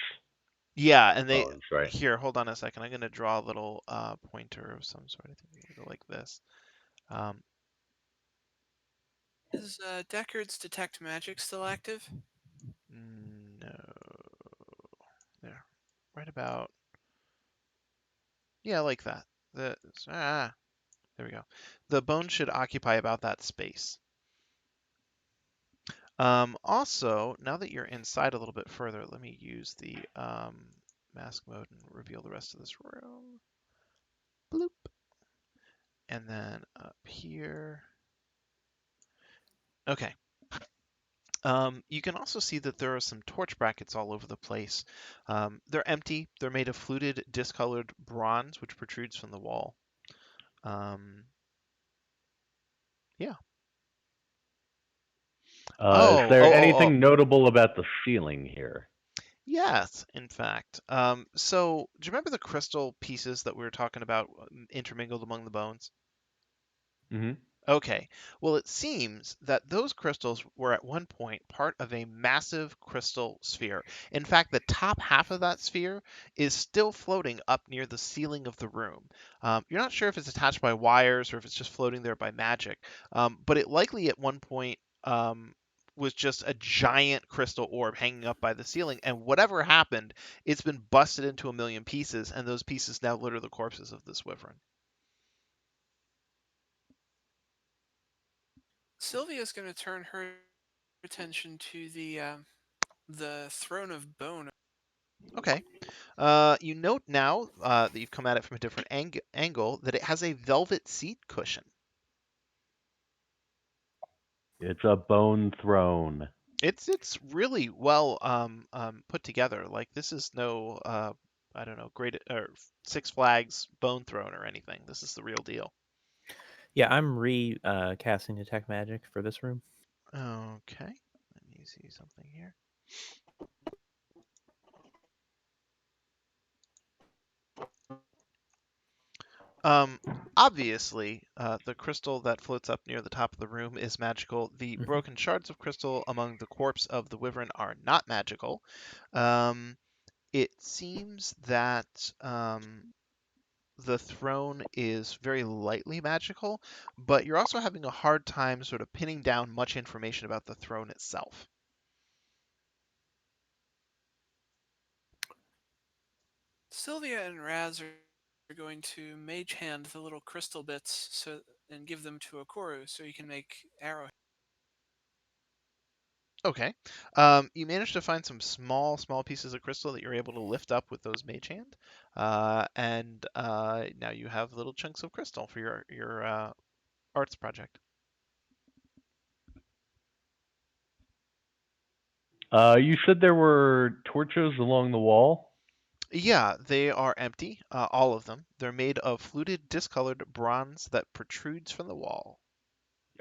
Yeah, and they bones, right? here. Hold on a second. I'm going to draw a little pointer of some sort. I think I'm going to go like this. Um, Is Deckard's detect magic still active? no, there, right about yeah, like that. There we go. The bone should occupy about that space. Also, now that you're inside a little bit further, let me use the mask mode and reveal the rest of this room. Bloop. And then up here. Okay. You can also see that there are some torch brackets all over the place. They're empty. They're made of fluted, discolored bronze, which protrudes from the wall. Yeah. Is Oh, there oh, oh, oh. anything notable about the ceiling here? Yes, in fact. So do you remember the crystal pieces that we were talking about intermingled among the bones? Mm-hmm. Okay. Well, it seems that those crystals were at one point part of a massive crystal sphere. In fact, the top half of that sphere is still floating up near the ceiling of the room. You're not sure if it's attached by wires or if it's just floating there by magic, but it likely at one point was just a giant crystal orb hanging up by the ceiling. And whatever happened, it's been busted into a million pieces, and those pieces now litter the corpses of this wyvern. Sylvia's going to turn her attention to the throne of bone. Okay. You note now that you've come at it from a different angle that it has a velvet seat cushion. It's a bone throne. It's really well put together. Like this is no I don't know great or Six Flags Bone Throne or anything. This is the real deal. Yeah, I'm casting detect magic for this room. Okay. Let me see something here. Um, Obviously, the crystal that floats up near the top of the room is magical. The Hmm. broken shards of crystal among the corpse of the wyvern are not magical. Um, it seems that the throne is very lightly magical, but you're also having a hard time sort of pinning down much information about the throne itself. Sylvia and Raz are going to mage hand the little crystal bits and give them to Okoru so he can make arrow. Okay. You managed to find some small pieces of crystal that you're able to lift up with those mage hand, and now you have little chunks of crystal for your arts project. You said there were torches along the wall? Yeah, they are empty, all of them. They're made of fluted, discolored bronze that protrudes from the wall.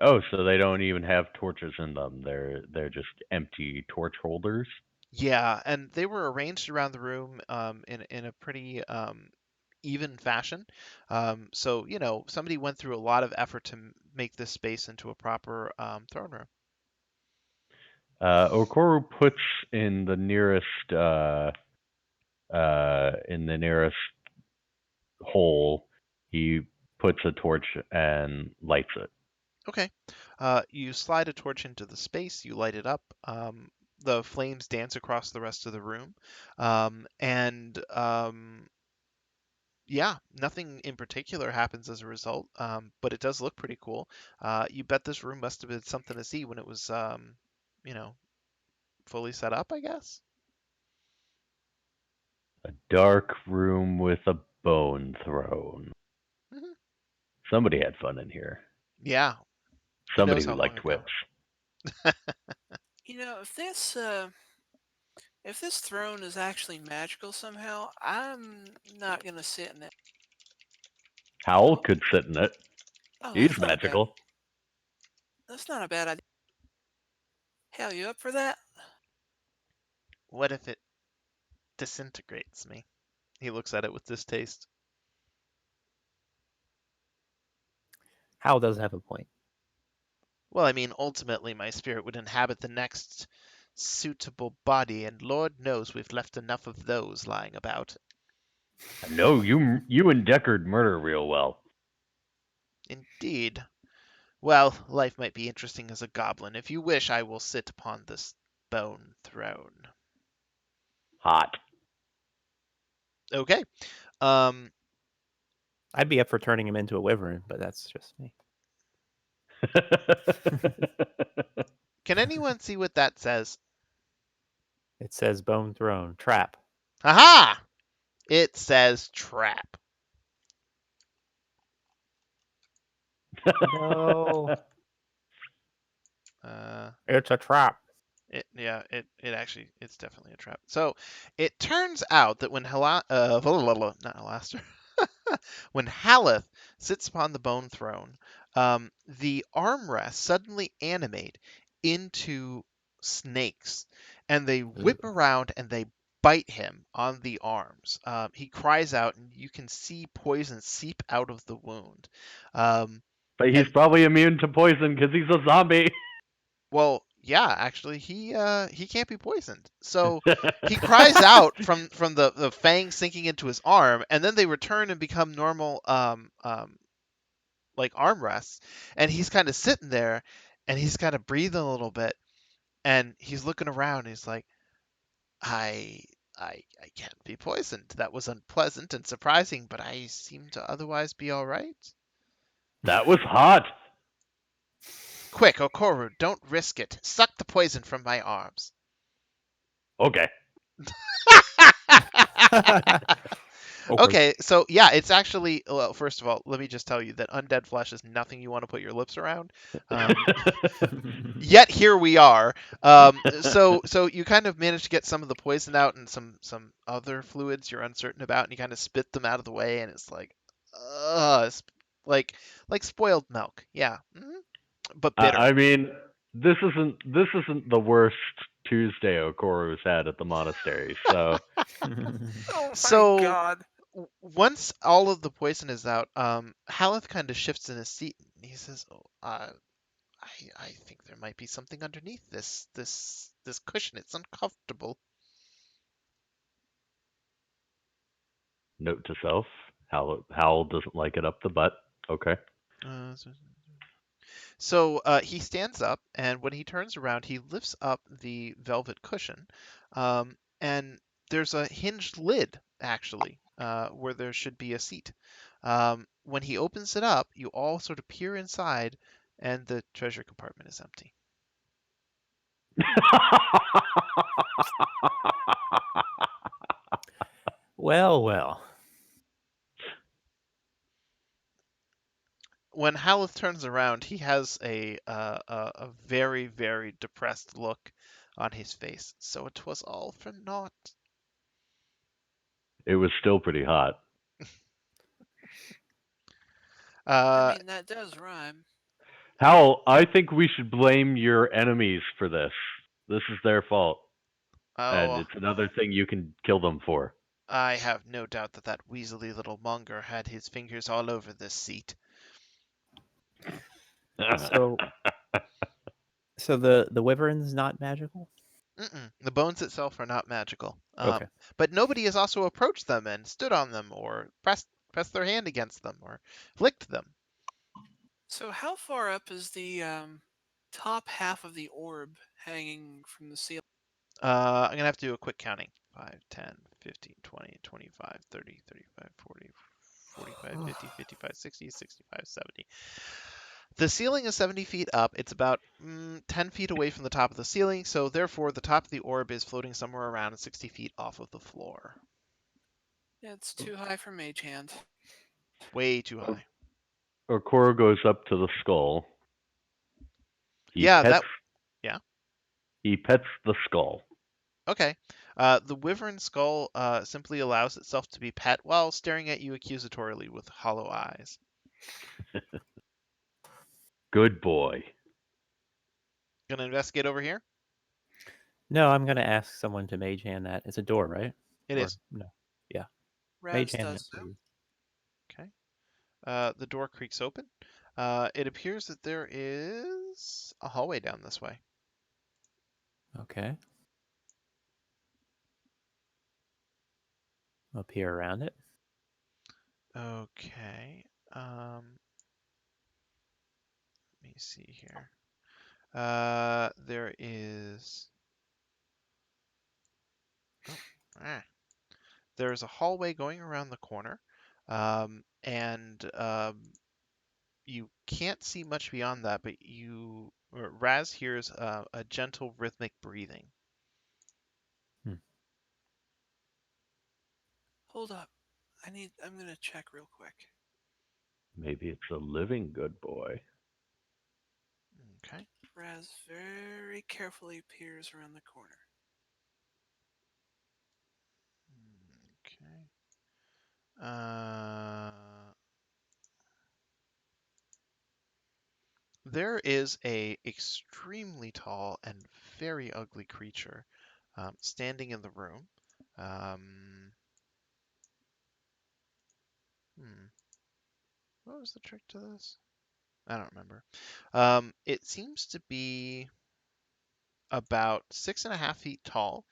Oh, so they don't even have torches in them. They're just empty torch holders. Yeah, and they were arranged around the room in a pretty even fashion. So, you know, somebody went through a lot of effort to make this space into a proper throne room. Okoru puts in the nearest hole. He puts a torch and lights it. Okay. You slide a torch into the space, you light it up. The flames dance across the rest of the room. And yeah, nothing in particular happens as a result, but it does look pretty cool. You bet this room must have been something to see when it was, you know, fully set up, I guess. A dark room with a bone throne. Hmm. Somebody had fun in here. Yeah, who Somebody knows who how long liked ago? whips. You know, if If this throne is actually magical somehow, I'm not gonna sit in it. Howl Oh, could sit in it. oh, He's magical. that's not a bad idea. Hell, you up for that? What if it disintegrates me? He looks at it with distaste. Hal does have a point. Well, I mean, ultimately, my spirit would inhabit the next suitable body, and Lord knows we've left enough of those lying about. No, you and Deckard murder real well. Indeed. Well, life might be interesting as a goblin. If you wish, I will sit upon this bone throne. Hot. Okay. Um, I'd be up for turning him into a wyvern, but that's just me. can anyone see what that says? It says bone throne trap. Aha! It says trap. No, Uh, it's a trap. it actually, it's definitely a trap. So, it turns out that when not Halaster, when Haleth sits upon the bone throne, the armrests suddenly animate into snakes, and they whip Ooh. around and they bite him on the arms. He cries out, and you can see poison seep out of the wound. Um, But he's and probably immune to poison because he's a zombie. Well, yeah, actually, he can't be poisoned. So he cries out from the fangs sinking into his arm, and then they return and become normal like armrests, and he's kind of sitting there, and he's kind of breathing a little bit, and he's looking around, and he's like, I. I can't be poisoned. That was unpleasant and surprising, but I seem to otherwise be all right. That was hot. Quick, Okoru, don't risk it. Suck the poison from my arms. Okay. Okay. Okay, so yeah, it's actually, well, first of all, let me just tell you that undead flesh is nothing you want to put your lips around. Yet here we are. So you kind of manage to get some of the poison out and some other fluids you're uncertain about, and you kind of spit them out of the way, and it's it's like like spoiled milk. Yeah, but bitter. I mean, this isn't the worst Tuesday Okoro's had at the monastery. So Oh my So god. once all of the poison is out, Haleth kind of shifts in his seat, and he says, "Oh, I think there might be something underneath this cushion. It's uncomfortable." note to self: Howl doesn't like it up the butt. Okay. So he stands up, and when he turns around, he lifts up the velvet cushion, and there's a hinged lid actually, where there should be a seat. When he opens it up, you all sort of peer inside, and the treasure compartment is empty. Well, well. When Haleth turns around, he has a very very depressed look on his face. So it was all for naught. It was still pretty hot. I Uh, mean, that does rhyme. Howl, I think we should blame your enemies for this. This is their fault, and oh, it's another thing you can kill them for. I have no doubt that that weaselly little monger had his fingers all over this seat. So, so the wyvern's not magical. The bones itself are not magical, Okay. but nobody has also approached them and stood on them or pressed their hand against them or licked them. So how far up is the top half of the orb hanging from the ceiling? I'm going to have to do a quick counting. 5, 10, 15, 20, 25, 30, 35, 40, 45, 50, 55, 60, 65, 70. The ceiling is 70 feet up. It's about 10 feet away from the top of the ceiling, so therefore the top of the orb is floating somewhere around 60 feet off of the floor. Yeah, it's too high for mage hand. Way too high. Okoro goes up to the skull. He Yeah, pets yeah. he pets the skull. Okay. The wyvern skull simply allows itself to be pet while staring at you accusatorily with hollow eyes. Good boy. Gonna investigate over here? No, I'm gonna ask someone to mage hand that. It's a door, right? It Or is. no? Yeah, mage Raz hand does it, so. please. Okay. The door creaks open. It appears that there is a hallway down this way. Okay. I'll peer around it. Okay. Let me see here. There is. Oh, ah. There's a hallway going around the corner, and you can't see much beyond that, but Raz hears a gentle rhythmic breathing. Hmm. Hold up. I'm gonna check real quick. Maybe it's a living good boy. Okay. Raz very carefully peers around the corner. Okay. Uh, there is a extremely tall and very ugly creature standing in the room. Um, hmm. What was the trick to this? I don't remember. It seems to be about 6.5 feet tall.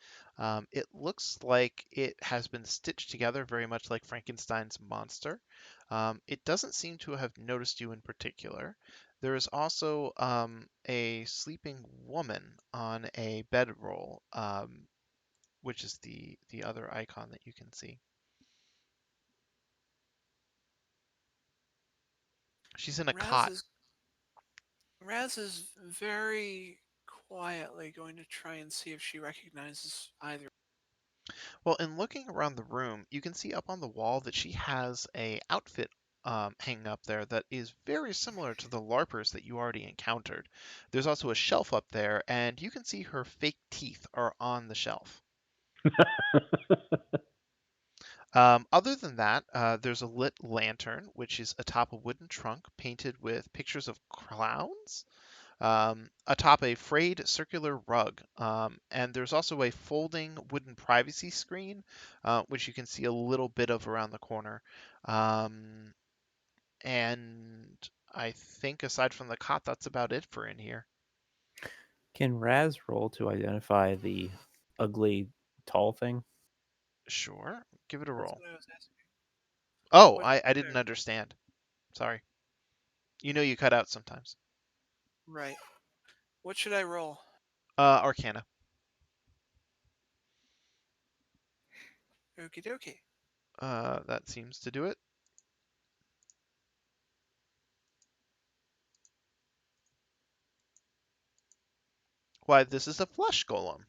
It looks like it has been stitched together very much like Frankenstein's monster. It doesn't seem to have noticed you in particular. There is also a sleeping woman on a bedroll, which is the other icon that you can see. She's in a Raz cot. is Raz is very quietly going to try and see if she recognizes either. Well, in looking around the room, you can see up on the wall that she has a outfit hanging up there that is very similar to the LARPers that you already encountered. There's also a shelf up there, and you can see her fake teeth are on the shelf. Other than that, there's a lit lantern, which is atop a wooden trunk painted with pictures of clowns atop a frayed circular rug. And there's also a folding wooden privacy screen, which you can see a little bit of around the corner. Um, and I think aside from the cot, that's about it for in here. Can Raz roll to identify the ugly tall thing? Sure, give it a That's roll. what I was asking. Oh, What I should didn't understand. Sorry. You know you cut out sometimes. right. What should I roll? Arcana. Okie dokie. That seems to do it. Why, this is a flesh golem.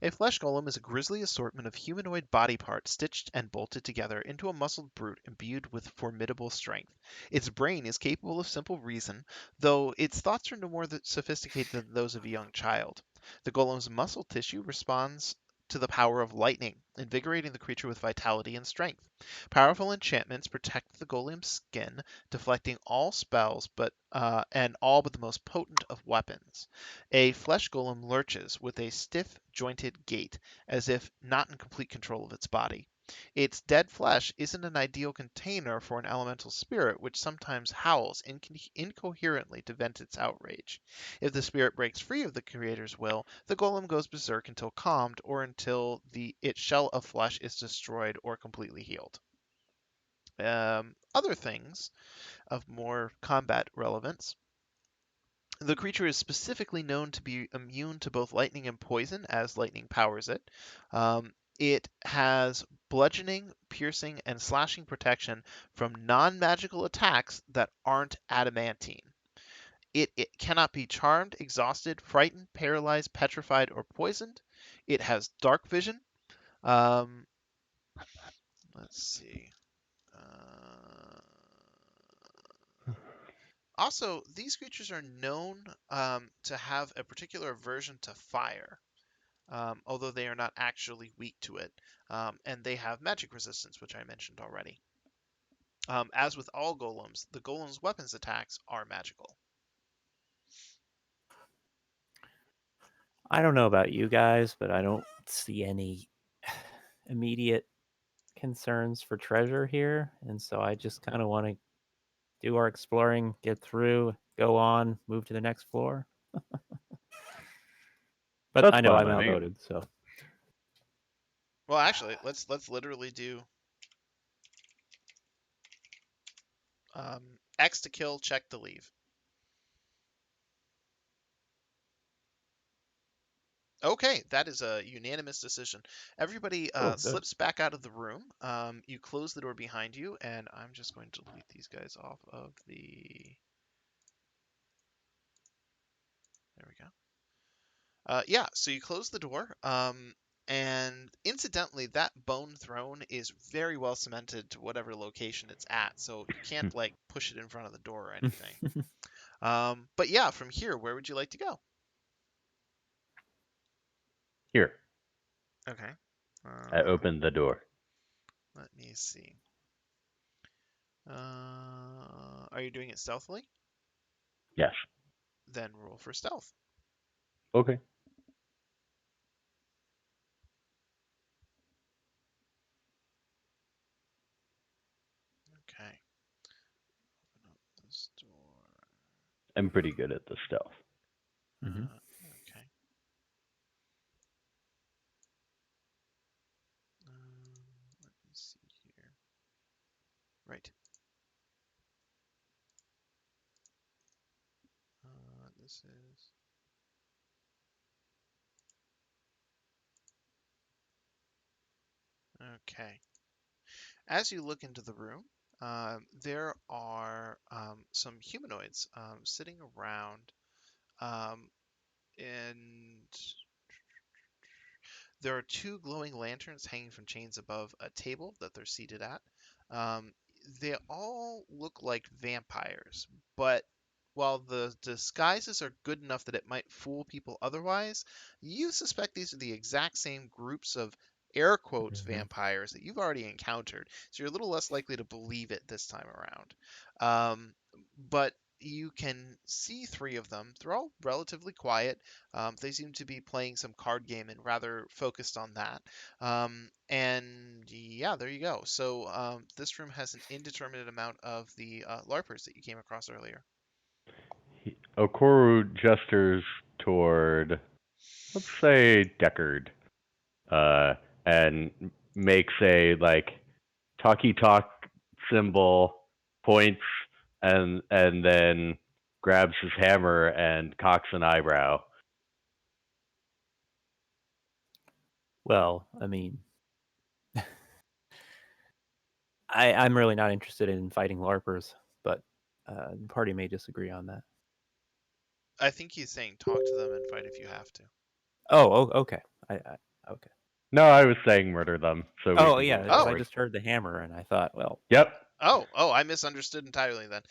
A flesh golem is a grisly assortment of humanoid body parts stitched and bolted together into a muscled brute imbued with formidable strength. Its brain is capable of simple reason, though its thoughts are no more sophisticated than those of a young child. The golem's muscle tissue responds to the power of lightning, invigorating the creature with vitality and strength. Powerful enchantments protect the golem's skin, deflecting all spells and all but the most potent of weapons. A flesh golem lurches with a stiff, jointed gait, as if not in complete control of its body. Its dead flesh isn't an ideal container for an elemental spirit, which sometimes howls incoherently to vent its outrage. If the spirit breaks free of the creator's will, the golem goes berserk until calmed, or until its shell of flesh is destroyed or completely healed. Other things of more combat relevance. The creature is specifically known to be immune to both lightning and poison, as lightning powers it. It has bludgeoning, piercing, and slashing protection from non magical attacks that aren't adamantine. It cannot be charmed, exhausted, frightened, paralyzed, petrified, or poisoned. It has dark vision. Um, let's see. Uh, Also, these creatures are known to have a particular aversion to fire. although they are not actually weak to it. And they have magic resistance, which I mentioned already. As with all golems, the golem's weapons attacks are magical. I don't know about you guys, but I don't see any immediate concerns for treasure here, and so I just kind of want to do our exploring, get through, go on, move to the next floor. But That's I know fine I'm by me. outvoted, so Well, actually, let's literally do X to kill, check to leave. Okay, that is a unanimous decision. Everybody oh, good. slips back out of the room. You close the door behind you, and I'm just going to delete these guys off of the. There we go. Yeah, so you close the door, and incidentally, that bone throne is very well cemented to whatever location it's at, so you can't like push it in front of the door or anything. But yeah, from here, where would you like to go? Here, Okay. I opened the door. Let me see. Are you doing it stealthily? Yes. Then roll for stealth. Okay. Okay. Open up this door. I'm pretty good at the stealth. Mm-hmm. Okay. Let me see here. Right. This is. Okay. As you look into the room, there are some humanoids sitting around, um, and there are two glowing lanterns hanging from chains above a table that they're seated at. Um, they all look like vampires, but while the disguises are good enough that it might fool people otherwise, you suspect these are the exact same groups of air quotes Mm-hmm. vampires that you've already encountered. So you're a little less likely to believe it this time around. But you can see three of them. They're all relatively quiet. They seem to be playing some card game and rather focused on that. And yeah, there you go. So this room has an indeterminate amount of the LARPers that you came across earlier. Okoru gestures toward, let's say, Deckard, uh, and makes a like talkie talk symbol, points, and then grabs his hammer and cocks an eyebrow. Well, I mean, I'm really not interested in fighting LARPers, but the party may disagree on that. I think he's saying talk to them and fight if you have to. Oh, okay. Okay. No, I was saying murder them, so we Oh, can yeah, move because I forward. just heard the hammer and I thought, well, Yep. Oh, I misunderstood entirely then.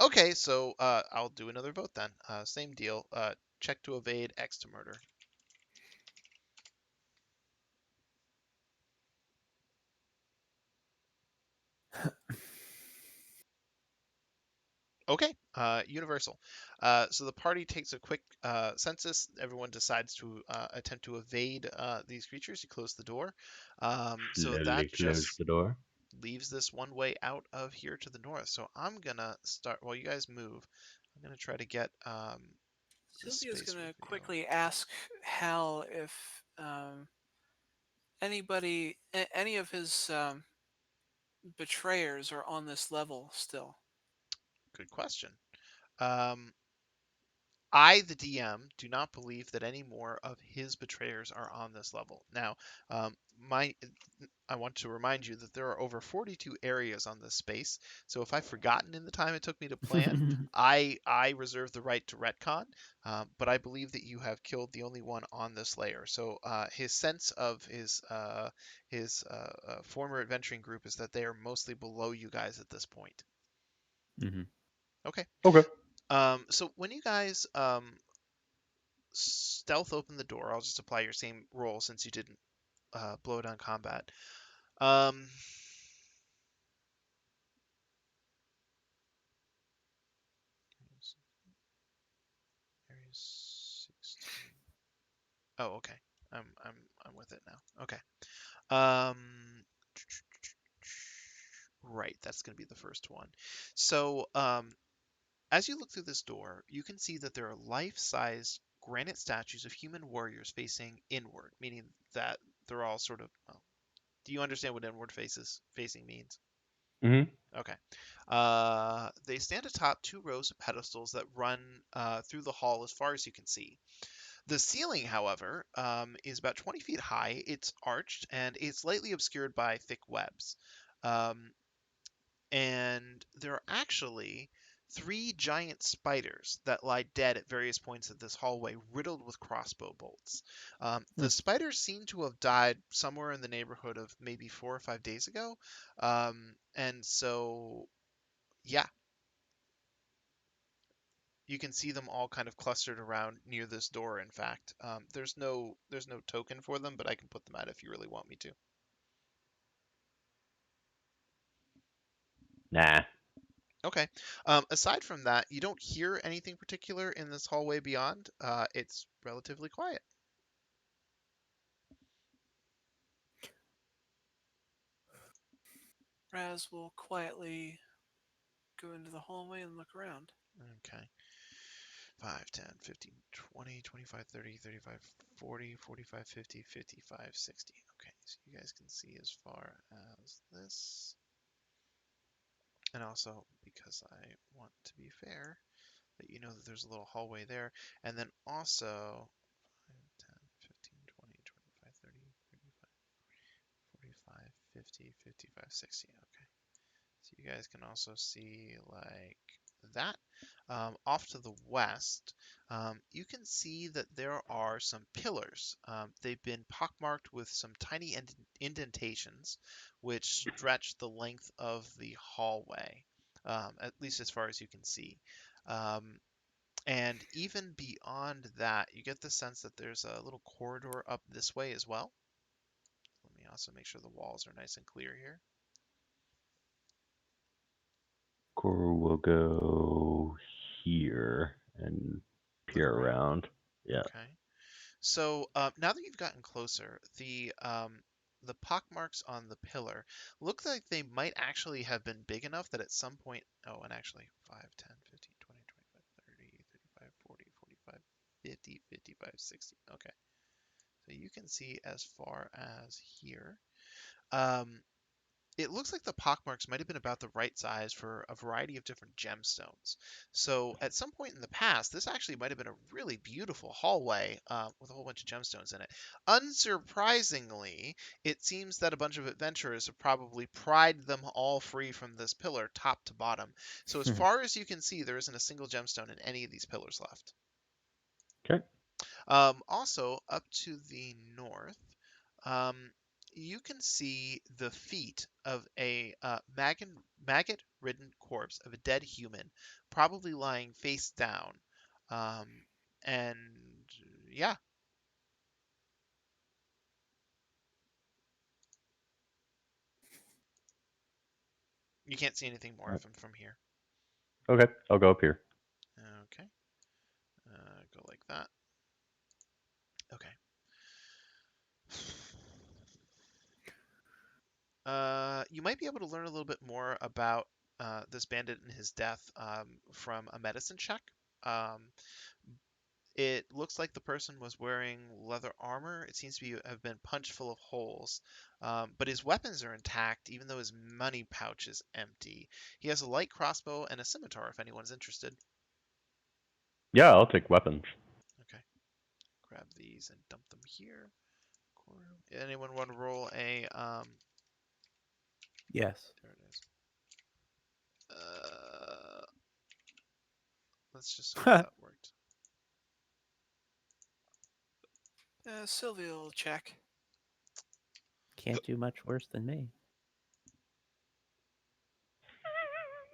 Okay, so I'll do another vote then. Same deal. Check to evade, X to murder. Okay, universal. So the party takes a quick census. Everyone decides to attempt to evade these creatures. You close the door. So Slowly that close just the door. leaves this one way out of here to the north. So I'm gonna start while you guys move. I'm gonna try to get this Sylvia's space gonna reveal. quickly ask Hal if any of his betrayers are on this level still. Good question. Um, I, the DM, do not believe that any more of his betrayers are on this level. Now, I want to remind you that there are over 42 areas on this space. So if I've forgotten in the time it took me to plan, I reserve the right to retcon. But I believe that you have killed the only one on this layer. So his sense of his former adventuring group is that they are mostly below you guys at this point. mm-hmm. Okay. Okay. So when you guys stealth open the door. I'll just apply your same roll since you didn't blow it on combat. Um, Areas 16. Oh, okay. I'm with it now. Okay. Um, right, that's going to be the first one. So, as you look through this door, you can see that there are life-size granite statues of human warriors facing inward, meaning that they're all sort of. Well, do you understand what inward facing means? Mm-hmm. Okay. They stand atop two rows of pedestals that run through the hall as far as you can see. The ceiling, however, is about 20 feet high. It's arched and it's slightly obscured by thick webs. Um, and there are actually three giant spiders that lie dead at various points of this hallway, riddled with crossbow bolts. Hmm. The spiders seem to have died somewhere in the neighborhood of maybe 4 or 5 days ago. And so, yeah, you can see them all kind of clustered around near this door. In fact, there's no token for them, but I can put them out if you really want me to. Nah. Okay. Aside from that, you don't hear anything particular in this hallway beyond. It's relatively quiet. Raz will quietly go into the hallway and look around. Okay. 5, 10, 15, 20, 25, 30, 35, 40, 45, 50, 55, 60. Okay, so you guys can see as far as this. And also, because I want to be fair, that you know that there's a little hallway there. And then also 5, 10, 15, 20, 25, 30, 35, 45, 50, 55, 60. Okay. So you guys can also see like that. Off to the west, you can see that there are some pillars. They've been pockmarked with some tiny indentations, which stretch the length of the hallway, at least as far as you can see. Um, and even beyond that, you get the sense that there's a little corridor up this way as well. Let me also make sure the walls are nice and clear here. Core will go here and Look peer around. around. Yeah. Okay. So now that you've gotten closer, the pock marks on the pillar look like they might actually have been big enough that at some point, oh, and actually 5, 10, 15, 20, 25, 30, 35, 40, 45, 50, 55, 60. Okay. So you can see as far as here. Um, it looks like the pockmarks might have been about the right size for a variety of different gemstones. So at some point in the past, this actually might have been a really beautiful hallway with a whole bunch of gemstones in it. Unsurprisingly, it seems that a bunch of adventurers have probably pried them all free from this pillar, top to bottom. So as far as you can see, there isn't a single gemstone in any of these pillars left. Okay. Also, up to the north, um, you can see the feet of a maggot-ridden corpse of a dead human, probably lying face down. Um, and yeah, you can't see anything more of him from here. Okay. I'll go up here. Okay, go like that. Okay. You might be able to learn a little bit more about this bandit and his death from a medicine check. Um, It looks like the person was wearing leather armor. It seems to have been punched full of holes, but his weapons are intact, even though his money pouch is empty. He has a light crossbow and a scimitar, if anyone's interested. Yeah, I'll take weapons. Okay, grab these and dump them here. Anyone want to roll a? Yes. There it is. Let's just see if that worked. Sylvia will check. Can't do much worse than me.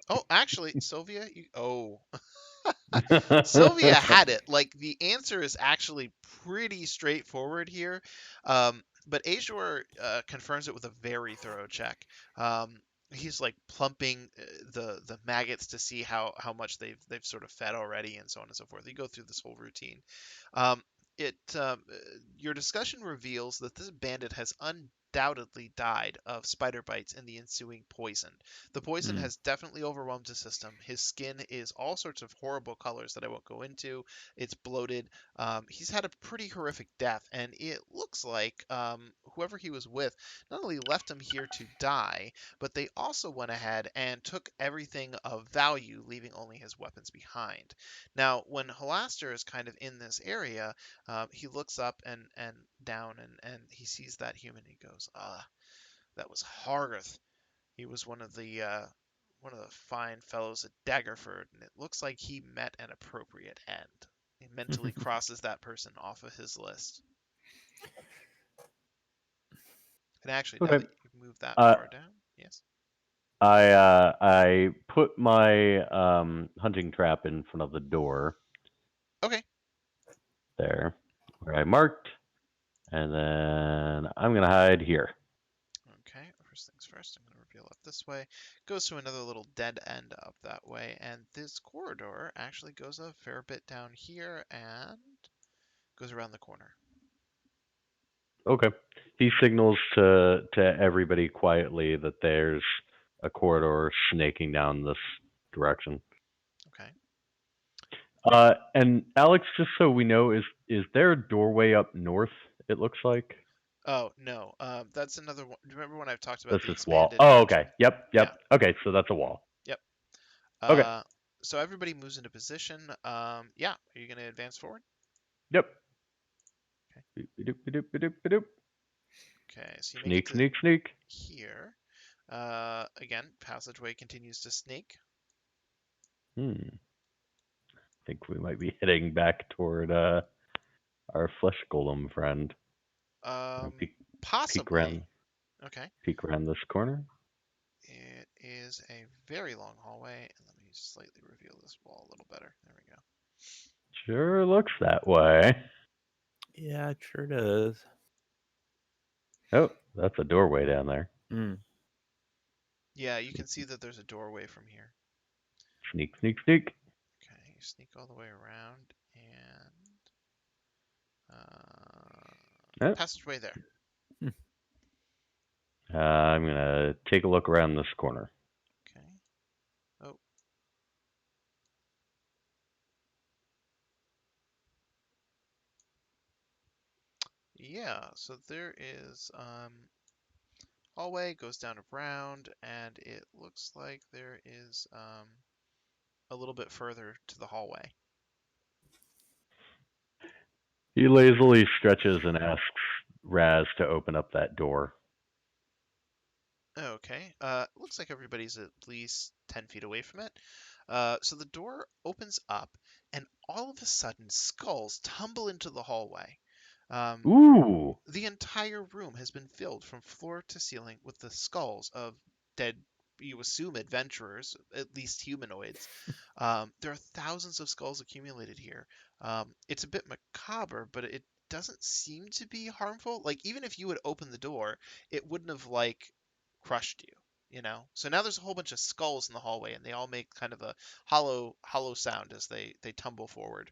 Oh, actually, Sylvia, you. Oh, Sylvia had it. Like the answer is actually pretty straightforward here, but Azure confirms it with a very thorough check. Um, he's like plumping the maggots to see how much they've sort of fed already, and so on and so forth. You go through this whole routine. Um, it your discussion reveals that this bandit has undoubtedly died of spider bites and the ensuing poison. The poison Mm. has definitely overwhelmed his system. His skin is all sorts of horrible colors that I won't go into. It's bloated. He's had a pretty horrific death, and it looks like whoever he was with not only left him here to die, but they also went ahead and took everything of value, leaving only his weapons behind. Now, when Halaster is kind of in this area, he looks up and down, and he sees that human. He goes, "Ah, that was Hargarth. He was one of the fine fellows at Daggerford, and it looks like he met an appropriate end." He mentally crosses that person off of his list. And actually, now Okay. that you've moved that Uh, far down, yes. I put my hunting trap in front of the door Okay. there, where I marked, and then I'm gonna hide here. Okay, first things first, I'm going to reveal up this way. Goes to another little dead end up that way, and this corridor actually goes a fair bit down here and goes around the corner. Okay. He signals to everybody quietly that there's a corridor snaking down this direction. Okay. And Alex, just so we know, is there a doorway up north? It looks like Oh, no. That's another one. Do you remember when I've talked about that's the just wall. expanded Oh, okay. dungeon? Yep, Yeah. yep. Okay, so that's a wall. Yep. Okay. So everybody moves into position. Yeah. Are you going to advance forward? Yep. Okay. Doop. Okay. So you make it Sneak, to sneak, sneak. here. Again, passageway continues to sneak. Hmm. Think we might be heading back toward our flesh golem friend. Um, Peek around, Possibly. Okay. peek around this corner. It is a very long hallway. And let me slightly reveal this wall a little better. There we go. Sure looks that way. Yeah, it sure does. Oh, that's a doorway down there. Mm. Yeah, you can see that there's a doorway from here. Sneak, sneak, sneak. Okay, you sneak all the way around and Oh, passageway there. I'm gonna take a look around this corner. Okay. Oh. Yeah, so there is hallway goes down around, and it looks like there is a little bit further to the hallway. He lazily stretches and asks Raz to open up that door. Okay. Looks like everybody's at least 10 feet away from it. So the door opens up, and all of a sudden, skulls tumble into the hallway. Um, Ooh! the entire room has been filled from floor to ceiling with the skulls of dead, you assume, adventurers, at least humanoids. There are thousands of skulls accumulated here. It's a bit macabre, but it doesn't seem to be harmful. Like, even if you had opened the door, it wouldn't have, like, crushed you, you know? So now there's a whole bunch of skulls in the hallway, and they all make kind of a hollow sound as they tumble forward.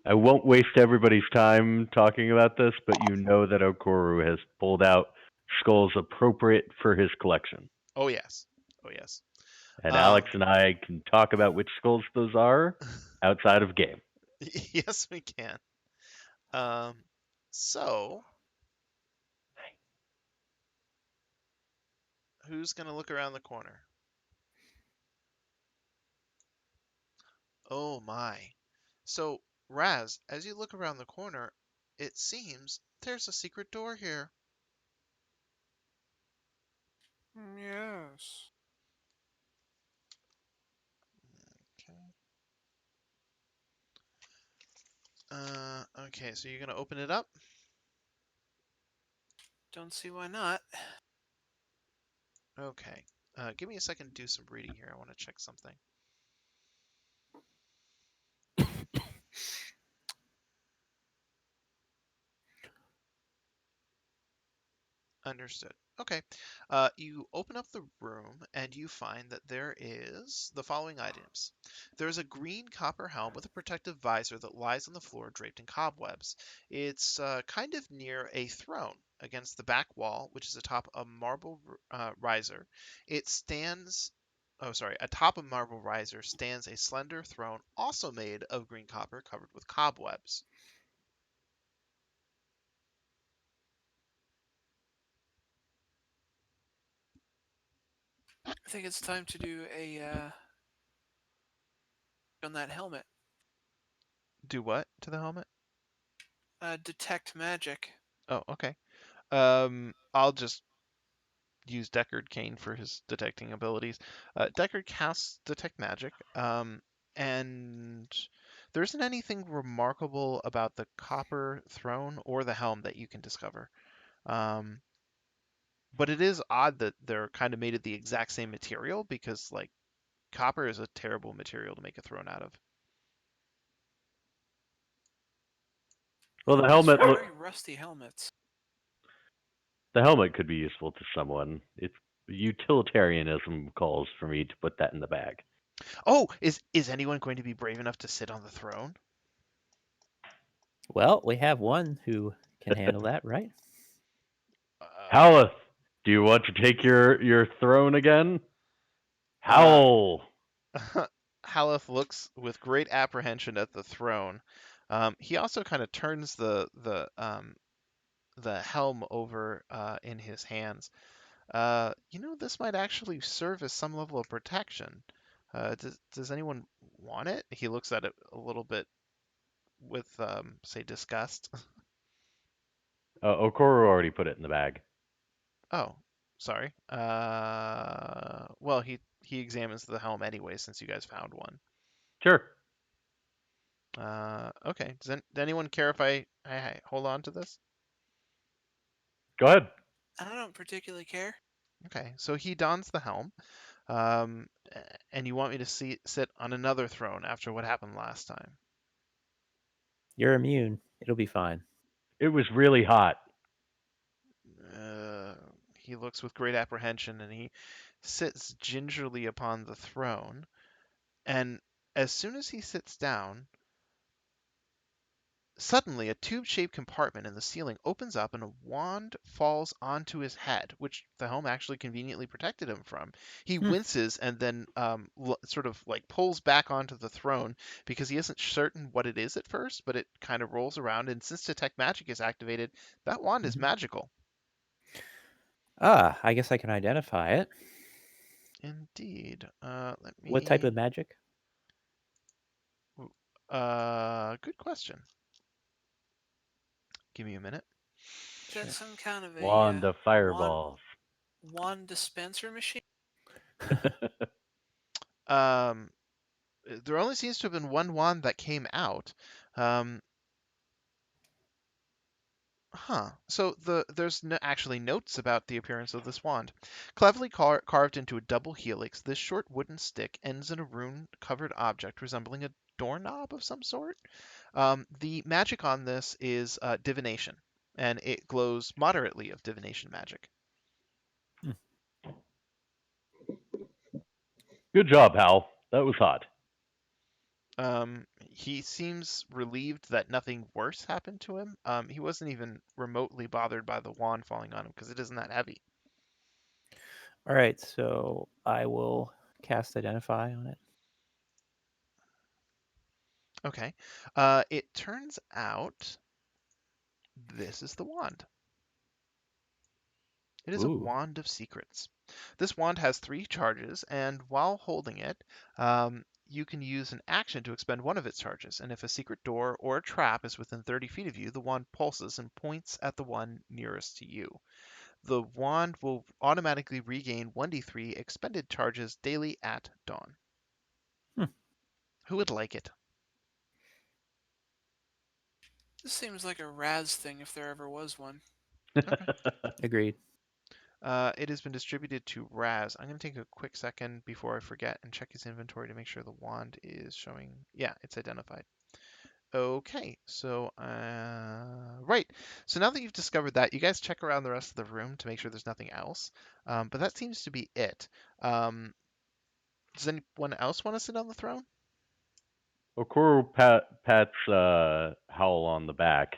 I won't waste everybody's time talking about this, but you know that Okoru has pulled out skulls appropriate for his collection. Oh, yes. Oh, yes. And Um, Alex and I can talk about which skulls those are outside of game. yes, we can. Um, so who's gonna look around the corner? Oh my. So, Raz, as you look around the corner, it seems there's a secret door here. Yes. Okay. Okay, so you're gonna open it up? Don't see why not. Okay. Give me a second to do some reading here. I want to check something. Understood. Okay. You open up the room and you find that there is the following items. There's a green copper helm with a protective visor that lies on the floor draped in cobwebs. It's kind of near a throne against the back wall, which is atop a marble riser. It stands. Oh, sorry. Atop a marble riser stands a slender throne, also made of green copper, covered with cobwebs. I think it's time to do a on that helmet. Do what to the helmet? Detect magic. Oh, okay. I'll just use Deckard Cain for his detecting abilities. Deckard casts Detect Magic, and there isn't anything remarkable about the copper throne or the helm that you can discover. Um, but it is odd that they're kind of made of the exact same material because, like, copper is a terrible material to make a throne out of. Well, These are very rusty helmets. the helmet could be useful to someone. It's utilitarianism calls for me to put that in the bag. Oh, is anyone going to be brave enough to sit on the throne? Well, we have one who can handle that, right? Uh, Haleth, do you want to take your throne again? uh, Howl. Haleth looks with great apprehension at the throne. He also kind of turns the helm over in his hands. This might actually serve as some level of protection. Does anyone want it? He looks at it a little bit with, say, disgust. Okoro already put it in the bag. Oh, sorry. Well, he examines the helm anyway, since you guys found one. Sure. Okay. Does anyone care if I hold on to this? Go ahead. I don't particularly care. Okay, so he dons the helm, um, and you want me to sit on another throne after what happened last time. You're immune. It'll be fine. It was really hot. Uh, he looks with great apprehension, and he sits gingerly upon the throne. And as soon as he sits down, suddenly, a tube-shaped compartment in the ceiling opens up and a wand falls onto his head, which the helm actually conveniently protected him from. He Hmm. winces and then sort of like pulls back onto the throne because he isn't certain what it is at first, but it kind of rolls around. And since Detect Magic is activated, that wand is Mhm. magical. Ah, I guess I can identify it. Indeed. Let What type me. of magic? Good question. Give me a minute. Is that Sure. some kind of a Wand of wand fireballs. wand dispenser machine? Um, there only seems to have been one wand that came out. Um, So there's actually notes about the appearance of this wand. Cleverly carved into a double helix, this short wooden stick ends in a rune-covered object resembling a doorknob of some sort. The magic on this is divination, and it glows moderately of divination magic. Hmm. Good job, Hal. That was hot. He seems relieved that nothing worse happened to him. He wasn't even remotely bothered by the wand falling on him because it isn't that heavy. All right, so I will cast Identify on it. Okay. It turns out this is the wand. It is a Ooh. wand of secrets. This wand has 3 charges, and while holding it, you can use an action to expend one of its charges. And if a secret door or a trap is within 30 feet of you, the wand pulses and points at the one nearest to you. The wand will automatically regain 1d3 expended charges daily at dawn. Hmm. Who would like it? This seems like a Raz thing if there ever was one. Okay. Agreed. It has been distributed to Raz. I'm going to take a quick second before I forget and check his inventory to make sure the wand is showing. Yeah, it's identified. Okay, so right. So now that you've discovered that, you guys check around the rest of the room to make sure there's nothing else. But that seems to be it. Does anyone else want to sit on the throne? Okoro pats Howl on the back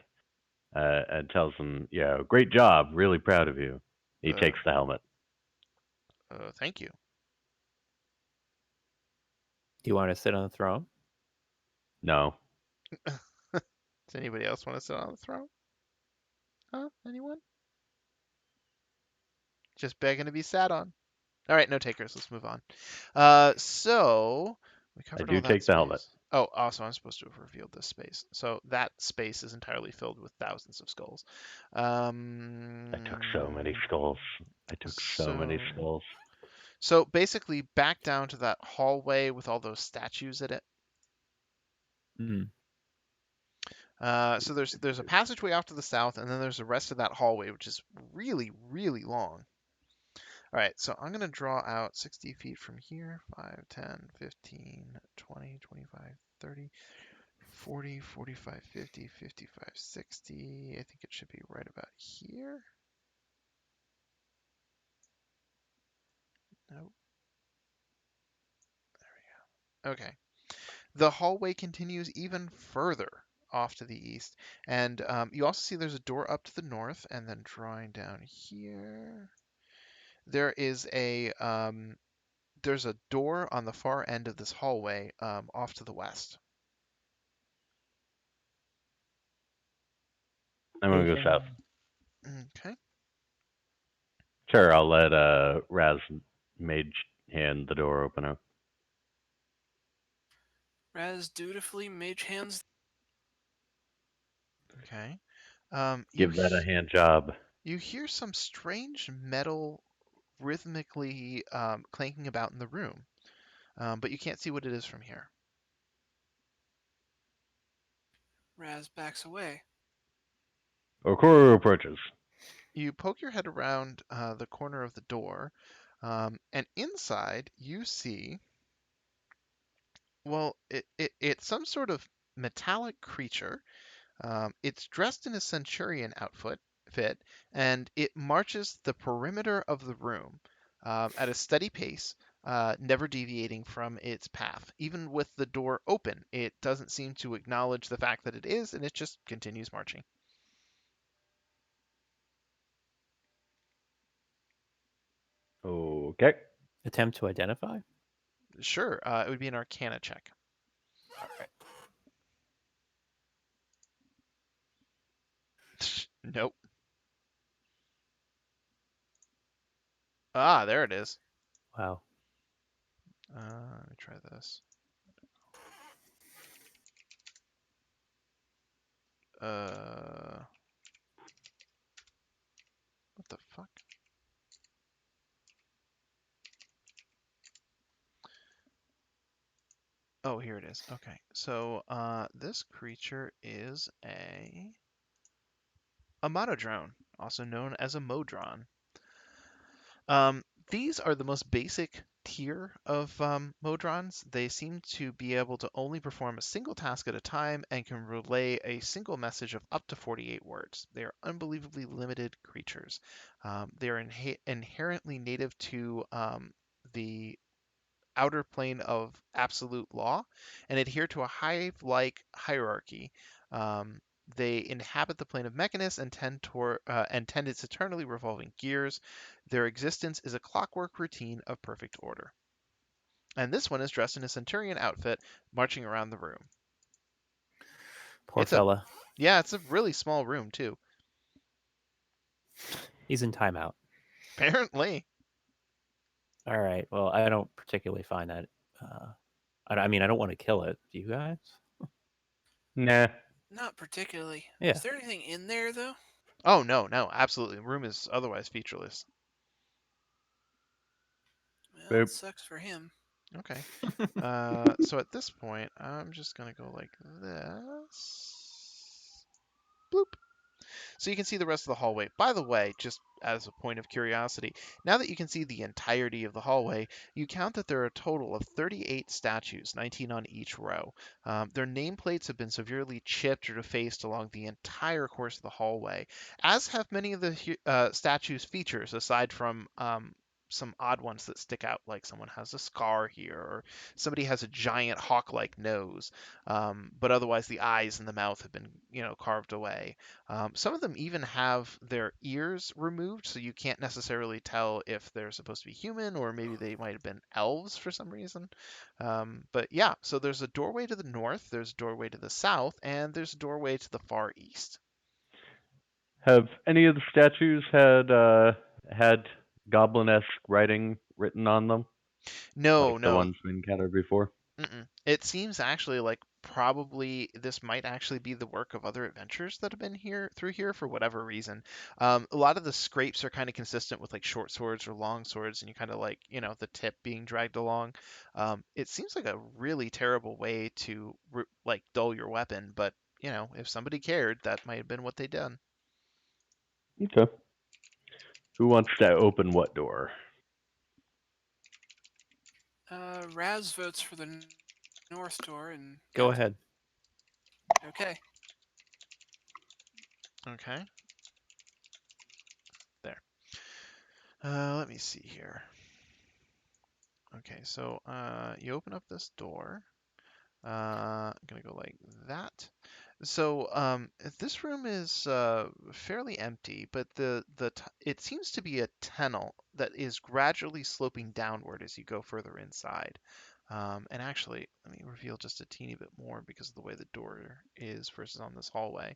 and tells him, "Yeah, great job. Really proud of you." He Uh, takes the helmet. Thank you. Do you want to sit on the throne? No, Does anybody else want to sit on the throne? Huh? Anyone? Just begging to be sat on. All right, no takers. Let's move on. So we I covered do all that take the helmet. space. Oh, also, I'm supposed to have revealed this space. So that space is entirely filled with thousands of skulls. I took so many skulls. I took so many So, skulls. so basically, back down to that hallway with all those statues in it. Mm. So there's a passageway off to the south, and then there's the rest of that hallway, which is really, really long. All right, so I'm going to draw out 60 feet from here, 5, 10, 15, 20, 25, 30, 40, 45, 50, 55, 60. I think it should be right about here. Nope. There we go. Okay. The hallway continues even further off to the east, and you also see there's a door up to the north, and then drawing down here, there is there's a door on the far end of this hallway off to the west. I'm gonna go south. Okay. Sure, I'll let Raz Mage hand the door opener. Raz dutifully mage hands. Okay. Give that a hand job. You hear some strange metal rhythmically clanking about in the room, but you can't see what it is from here. Raz backs away. Okoro approaches. You poke your head around the corner of the door, and inside you see, well, it's some sort of metallic creature. It's dressed in a centurion fit, and it marches the perimeter of the room at a steady pace, never deviating from its path. Even with the door open, it doesn't seem to acknowledge the fact that it is, and it just continues marching. Okay. Attempt to identify? Sure, it would be an Arcana check. All right. Nope. Ah, there it is. Wow. Let me try this. What the fuck? Oh, here it is. Okay, so this creature is a monodrone, also known as a modron. These are the most basic tier of modrons. They seem to be able to only perform a single task at a time and can relay a single message of up to 48 words. They are unbelievably limited creatures. They are inherently native to the outer plane of absolute law and adhere to a hive-like hierarchy. Um, they inhabit the plane of Mechanus and tend its eternally revolving gears. Their existence is a clockwork routine of perfect order. And this one is dressed in a centurion outfit, marching around the room. Poor It's a fella. Yeah, it's a really small room too. He's in timeout. Apparently, All right. Well, I don't particularly find that. I mean, I don't want to kill it. Do you guys? Nah. Not particularly. Yeah. Is there anything in there though? oh no, absolutely. The room is otherwise featureless. Well, Boop. it sucks for him. Okay. So at this point, I'm just gonna go like this. Bloop. So you can see the rest of the hallway. By the way, just as a point of curiosity. Now that you can see the entirety of the hallway, you count that there are a total of 38 statues, 19 on each row. Their nameplates have been severely chipped or defaced along the entire course of the hallway, as have many of the statues' features, aside from some odd ones that stick out, like someone has a scar here, or somebody has a giant hawk-like nose. But otherwise, the eyes and the mouth have been, carved away. Some of them even have their ears removed, so you can't necessarily tell if they're supposed to be human or maybe they might have been elves for some reason. But yeah, so there's a doorway to the north, there's a doorway to the south, and there's a doorway to the far east. Have any of the statues had goblin-esque writing written on them, like No, the no. ones we encountered before? It seems actually like probably this might actually be the work of other adventurers that have been here through here for whatever reason. A lot of the scrapes are kind of consistent with like short swords or long swords, and you kind of like the tip being dragged along. It seems like a really terrible way to like dull your weapon, but if somebody cared, that might have been what they done. Okay. Who wants to open what door? Raz votes for the north door, and Go ahead. okay. Okay, there. Let me see here. Okay, so you open up this door. I'm gonna go like that. So this room is fairly empty, but it seems to be a tunnel that is gradually sloping downward as you go further inside. And actually, let me reveal just a teeny bit more because of the way the door is versus on this hallway.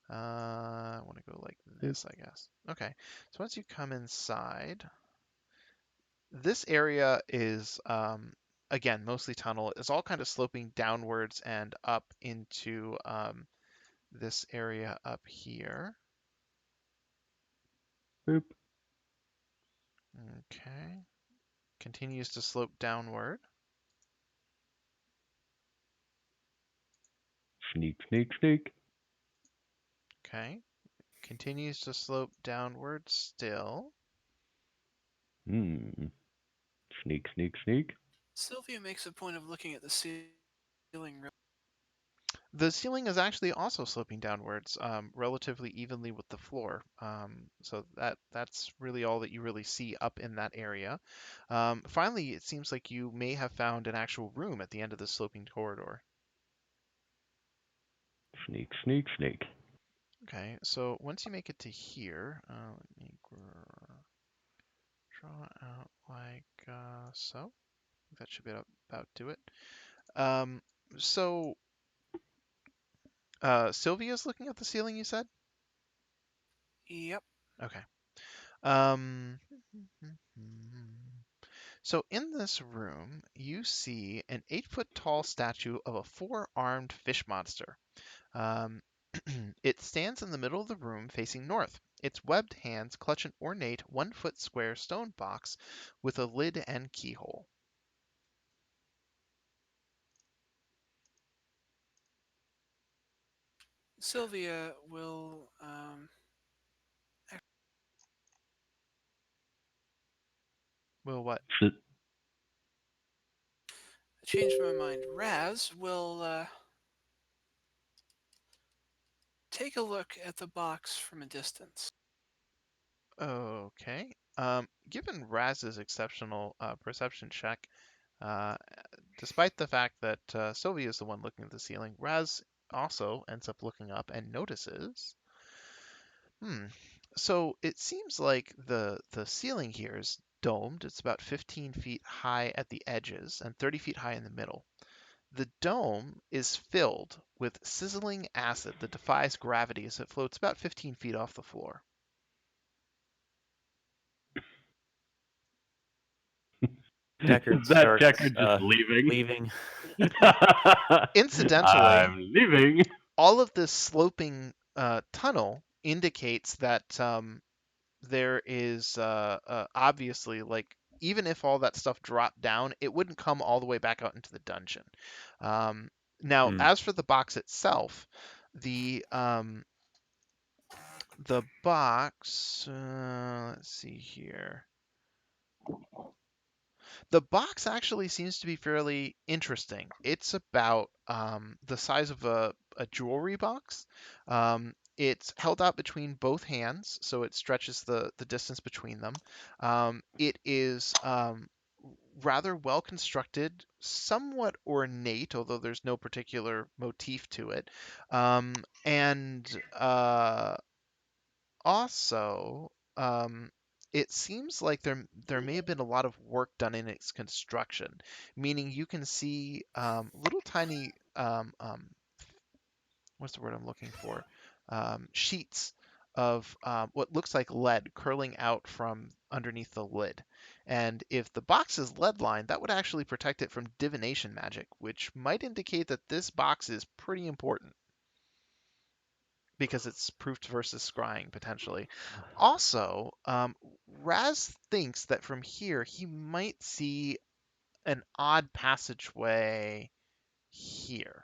I want to go like this, I guess. Okay, so once you come inside, this area is again mostly tunnel. It's all kind of sloping downwards and up into this area up here. Boop. Okay. Continues to slope downward. Sneak, sneak, sneak. Okay. Continues to slope downward still. Hmm. Sneak, sneak, sneak. Sylvia makes a point of looking at the ceiling. The ceiling is actually also sloping downwards, relatively evenly with the floor. So that's really all that you really see up in that area. Finally, it seems like you may have found an actual room at the end of the sloping corridor. Sneak, sneak, sneak. Okay, so once you make it to here, let me draw out like so. That should be about do it. Um, so Sylvia's looking at the ceiling, you said? Yep. Okay. Um, so in this room, you see an 8-foot tall statue of a 4-armed fish monster. Um, it stands in the middle of the room facing north. Its webbed hands clutch an ornate 1-foot square stone box with a lid and keyhole. Sylvia will Well, what? S- change my mind. Raz will take a look at the box from a distance. Okay. Given Raz's exceptional perception check, uh, despite the fact that Sylvia is the one looking at the ceiling, Raz also ends up looking up and notices. So it seems like the ceiling here is domed. It's about 15 feet high at the edges and 30 feet high in the middle. The dome is filled with sizzling acid that defies gravity as it floats about 15 feet off the floor. Deckard Is that starts Decker just leaving? leaving. Incidentally, I'm leaving. all of this sloping tunnel indicates that there is obviously like even if all that stuff dropped down, it wouldn't come all the way back out into the dungeon. Now, Hmm. as for the box itself, the the box. Let's see here. The box actually seems to be fairly interesting. It's about the size of a jewelry box. It's held out between both hands, so it stretches the distance between them. It is rather well constructed, somewhat ornate, although there's no particular motif to it. And also, it seems like there may have been a lot of work done in its construction, meaning you can see little tiny what's the word I'm looking for? Sheets of what looks like lead curling out from underneath the lid. And if the box is lead lined, that would actually protect it from divination magic, which might indicate that this box is pretty important because it's proofed versus scrying potentially. Also, Raz thinks that from here he might see an odd passageway here.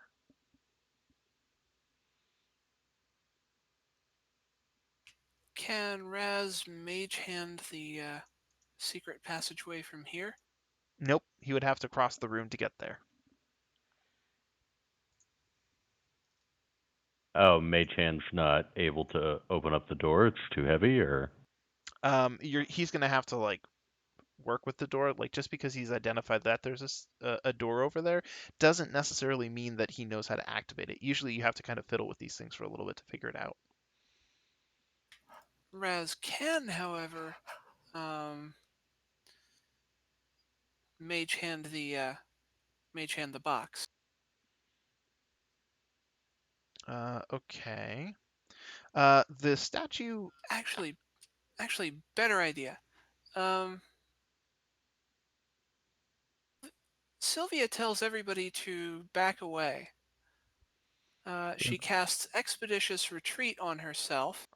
Can Raz mage hand the secret passageway from here? Nope, he would have to cross the room to get there. Oh, Mage Hand's not able to open up the door. It's too heavy, or He's gonna have to like work with the door. Like just because he's identified that there's a door over there doesn't necessarily mean that he knows how to activate it. Usually, you have to kind of fiddle with these things for a little bit to figure it out. Raz can, however, um, mage hand the box. Okay. The statue. Actually, better idea. Um, Sylvia tells everybody to back away. She casts Expeditious Retreat on herself.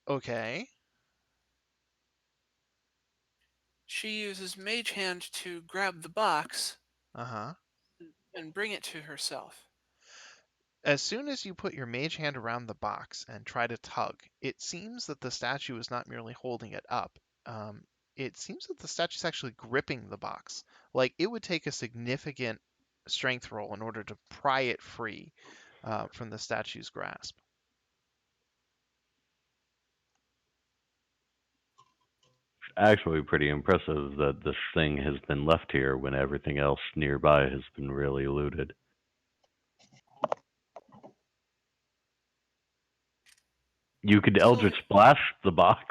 Okay. She uses Mage Hand to grab the box Uh-huh. and bring it to herself. As soon as you put your mage hand around the box and try to tug, it seems that the statue is not merely holding it up. It seems that the statue is actually gripping the box. Like it would take a significant strength roll in order to pry it free from the statue's grasp. it's actually pretty impressive that this thing has been left here when everything else nearby has been really looted. You could Sylvia, Eldritch Blast the box.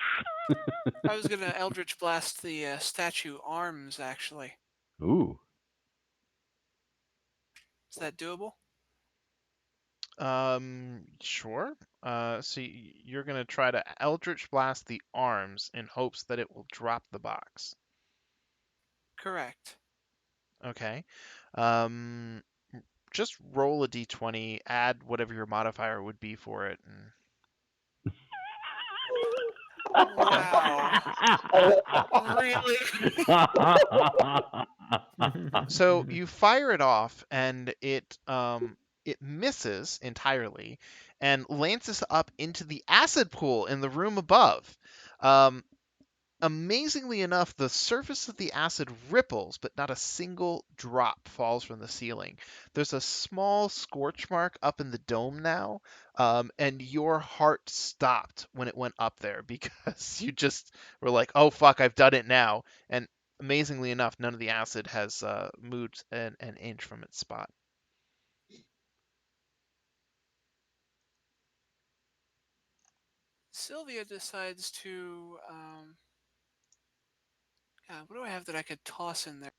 I was gonna Eldritch Blast the statue arms, actually. Ooh. Is that doable? Sure. You're gonna try to Eldritch Blast the arms in hopes that it will drop the box. Correct. Okay. Um, just roll a d20, add whatever your modifier would be for it. Wow. Really? So you fire it off, and it misses entirely, and lances up into the acid pool in the room above. Um, Amazingly enough, the surface of the acid ripples, but not a single drop falls from the ceiling. There's a small scorch mark up in the dome now, and your heart stopped when it went up there because you just were like, "Oh fuck, I've done it now!" And amazingly enough, none of the acid has moved an inch from its spot. Sylvia decides to. God, what do I have that I could toss in there?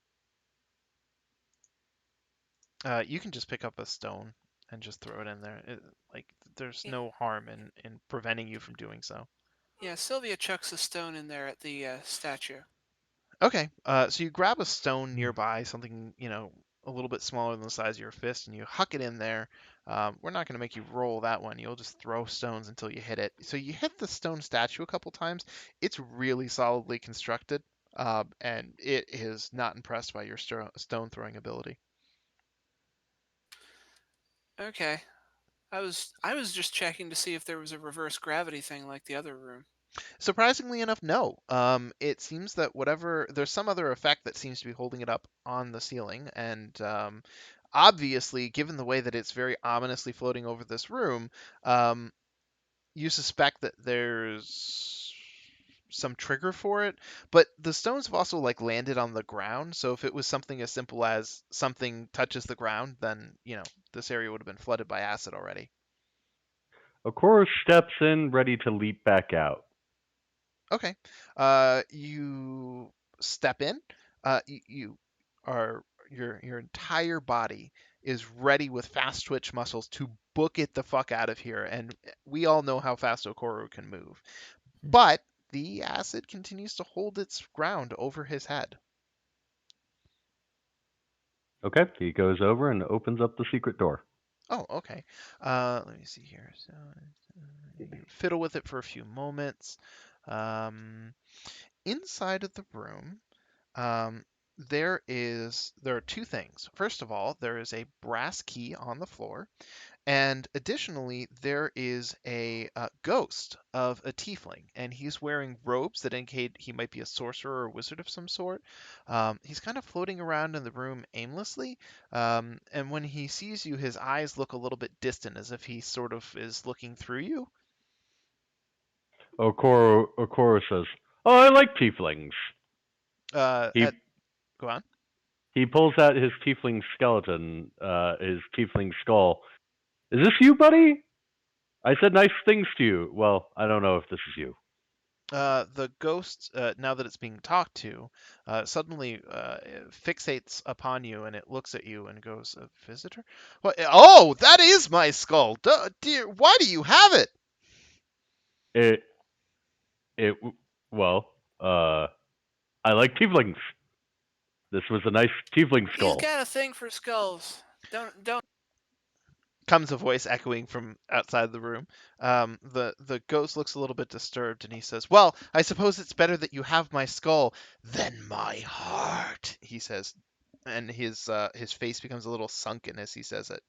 You can just pick up a stone and just throw it in there. Like, there's Yeah, no harm in preventing you from doing so. yeah, Sylvia chucks a stone in there at the statue. Okay, so you grab a stone nearby, something, a little bit smaller than the size of your fist, and you huck it in there. We're not going to make you roll that one. You'll just throw stones until you hit it. So you hit the stone statue a couple times. It's really solidly constructed, and it is not impressed by your stone throwing ability. Okay. I was just checking to see if there was a reverse gravity thing like the other room. Surprisingly enough, no. It seems that there's some other effect that seems to be holding it up on the ceiling, and obviously, given the way that it's very ominously floating over this room, um, you suspect that there's some trigger for it. But the stones have also like landed on the ground, so if it was something as simple as something touches the ground, then this area would have been flooded by acid already. Okoro steps in, ready to leap back out. Okay. You step in. You are your entire body is ready with fast twitch muscles to book it the fuck out of here, and we all know how fast Okoro can move. But the acid continues to hold its ground over his head. Okay, he goes over and opens up the secret door. Oh, okay. Let me see here. So you fiddle with it for a few moments. Um, Inside of the room, Um, there are two things. First of all, there is a brass key on the floor, and additionally, there is a ghost of a tiefling, and he's wearing robes that indicate he might be a sorcerer or wizard of some sort. He's kind of floating around in the room aimlessly, and when he sees you, his eyes look a little bit distant, as if he sort of is looking through you. Okoro says, "Oh, I like tieflings." He At Go on. he pulls out his tiefling skeleton, his tiefling skull. Is this you, buddy? I said nice things to you. Well, I don't know if this is you. The ghost, now that it's being talked to, suddenly fixates upon you and it looks at you and goes, "A visitor? What? Oh, that is my skull! Dear, why do you have it?" It it well, I like tieflings. This was a nice tiefling He's skull. got a thing for skulls. Don't. Comes a voice echoing from outside the room. The ghost looks a little bit disturbed and he says, "Well, I suppose it's better that you have my skull than my heart," he says, and his face becomes a little sunken as he says it.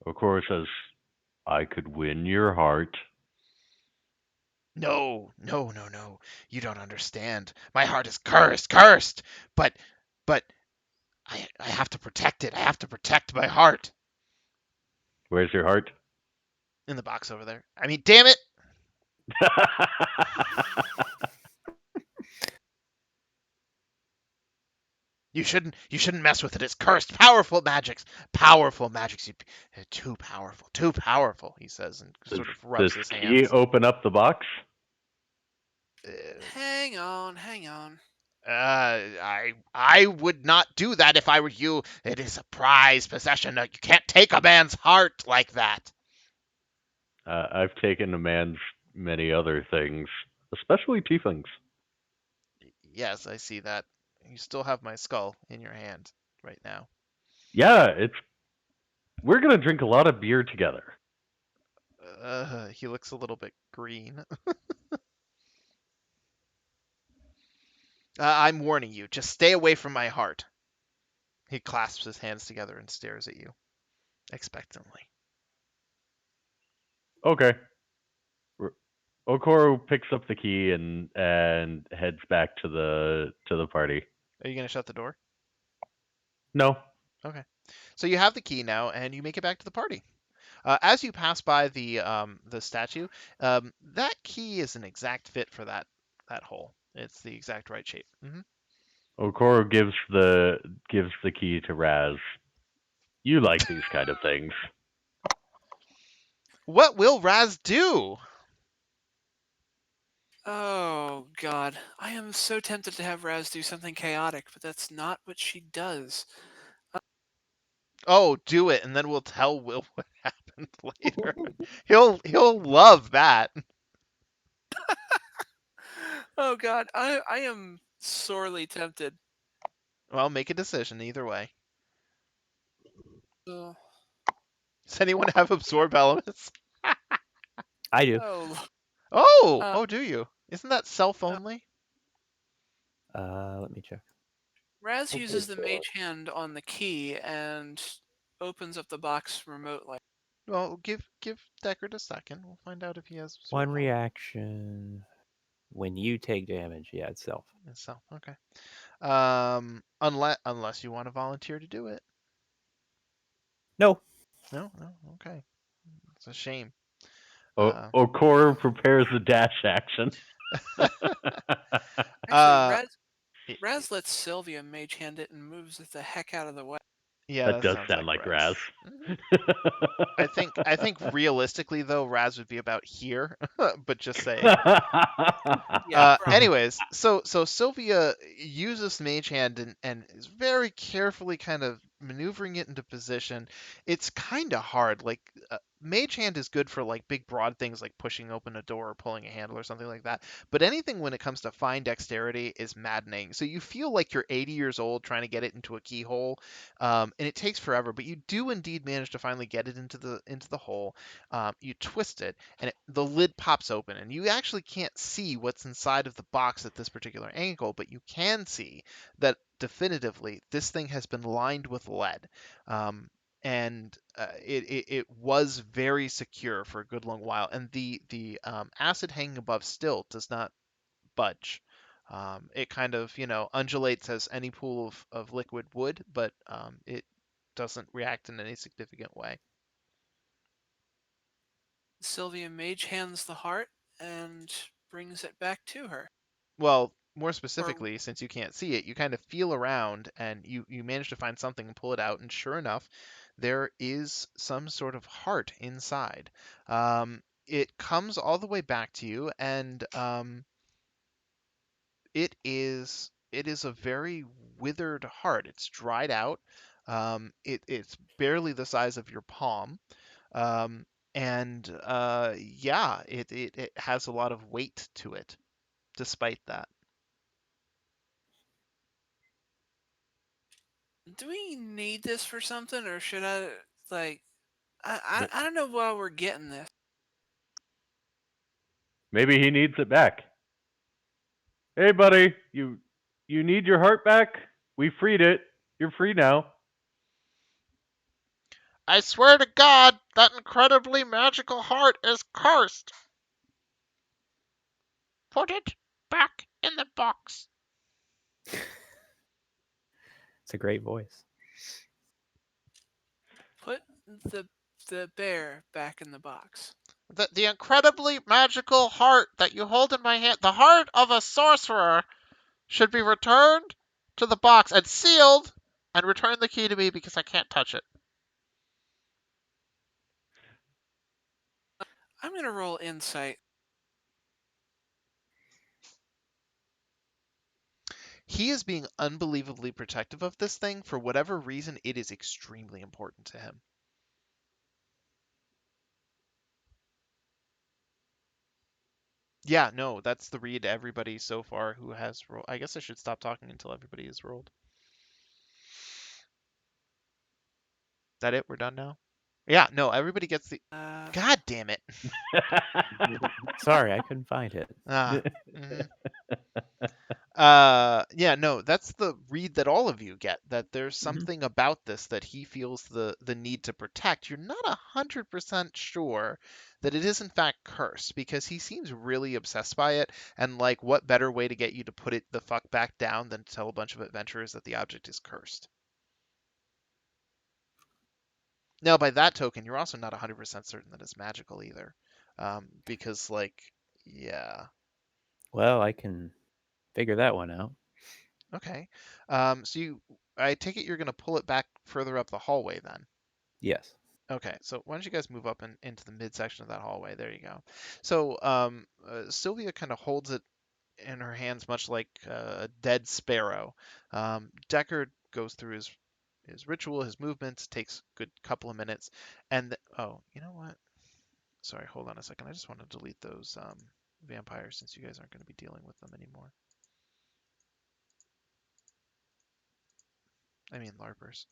Okoro says, I could win your heart. No, no, no, no. You don't understand. My heart is cursed, cursed. But I have to protect it. I have to protect my heart. Where's your heart? In the box over there. I mean, damn it. You shouldn't mess with it. It's cursed. Powerful magics. Powerful magics. Too powerful. Too powerful, he says and does sort of this rubs his key hands. open up the box? Uh, Hang on, hang on. I would not do that if I were you. It is a prized possession. You can't take a man's heart like that. I've taken a man's many other things, especially tieflings. Yes, I see that. You still have my skull in your hand right now. Yeah, we're gonna drink a lot of beer together. He looks a little bit green. I'm warning you. Just stay away from my heart. He clasps his hands together and stares at you expectantly. Okay. Okoro picks up the key and heads back to the party. Are you gonna shut the door? No. Okay. So you have the key now, and you make it back to the party. As you pass by the statue, that key is an exact fit for that hole. It's the exact right shape. Okoro gives the key to Raz. You like these kind of things. What will Raz do? Oh God, I am so tempted to have Raz do something chaotic, but that's not what she does. Oh, do it, and then we'll tell Will what happened later. He'll love that. Oh God, I am sorely tempted. Well, make a decision either way. Oh, Does anyone have absorb elements? I do. oh, Oh, do you? Isn't that self only? Let me check. Raz Okay, uses the so mage hand on the key, and opens up the box remotely. Well, give Deckard a second. We'll find out if he has sort One of reaction when you take damage. Yeah, itself. So okay. Unless you want to volunteer to do it. No. No, no, okay. It's a shame. Okor prepares the dash action. Actually, uh, Raz lets Sylvia mage hand it and moves it the heck out of the way. yeah, That that does sounds sound like like Raz. Mhm. I think realistically though, Raz would be about here, but just saying. Yeah, probably. Anyways, so Sylvia uses Mage Hand and is very carefully kind of maneuvering it into position. It's kind of hard. Like Mage Hand is good for like big broad things like pushing open a door or pulling a handle or something like that. But anything when it comes to fine dexterity is maddening. So you feel like you're 80 years old trying to get it into a keyhole, and it takes forever. But you do indeed manage to finally get it into the hole. You twist it, and the lid pops open, and you actually can't see what's inside of the box at this particular angle, but you can see that definitively this thing has been lined with lead. And it was very secure for a good long while, and the acid hanging above still does not budge. It kind of undulates as any pool of liquid would, but it doesn't react in any significant way. Sylvia mage hands the heart and brings it back to her. Well, more Or specifically, since you can't see it, you kind of feel around and you manage to find something and pull it out, and sure enough, there is some sort of heart inside. It comes all the way back to you, and it is a very withered heart. It's dried out. It's barely the size of your palm. Um, and yeah, it has a lot of weight to it, despite that. do we need this for something, or should I like? I May- I, I don't know why we're getting this. Maybe he needs it back. Hey, buddy, you need your heart back? We freed it. You're free now. I swear to God, that incredibly magical heart is cursed. Put it back in the box. It's a great voice. Put the the bear back in the box. The incredibly magical heart that you hold in my hand, the heart of a sorcerer, should be returned to the box and sealed, and return the key to me because I can't touch it. I'm gonna roll insight. He is being unbelievably protective of this thing. For whatever reason, it is extremely important to him. Yeah, no, that's the read to everybody so far who has rolled. I guess I should stop talking until everybody has rolled. That it? We're done now? Yeah, no, everybody gets the. Uh, God damn it. Sorry, I couldn't find it. Ah. Yeah, no, that's the read that all of you get, that there's something about this that he feels the need to protect. You're not 100% sure that it is in fact cursed, because he seems really obsessed by it, and like, what better way to get you to put it the fuck back down than to tell a bunch of adventurers that the object is cursed. Now, by that token, you're also not 100% certain that it's magical either. Because, like, yeah. Well, I can figure that one out. Okay. So I take it you're going to pull it back further up the hallway then. Yes. Okay, so why don't you guys move up into the midsection of that hallway? There you go. So Sylvia kind of holds it in her hands, much like a dead sparrow. Deckard goes through his ritual, his movements, takes a good couple of minutes, and oh, you know what? Sorry, hold on a second. I just want to delete those vampires since you guys aren't going to be dealing with them anymore. I mean, LARPers.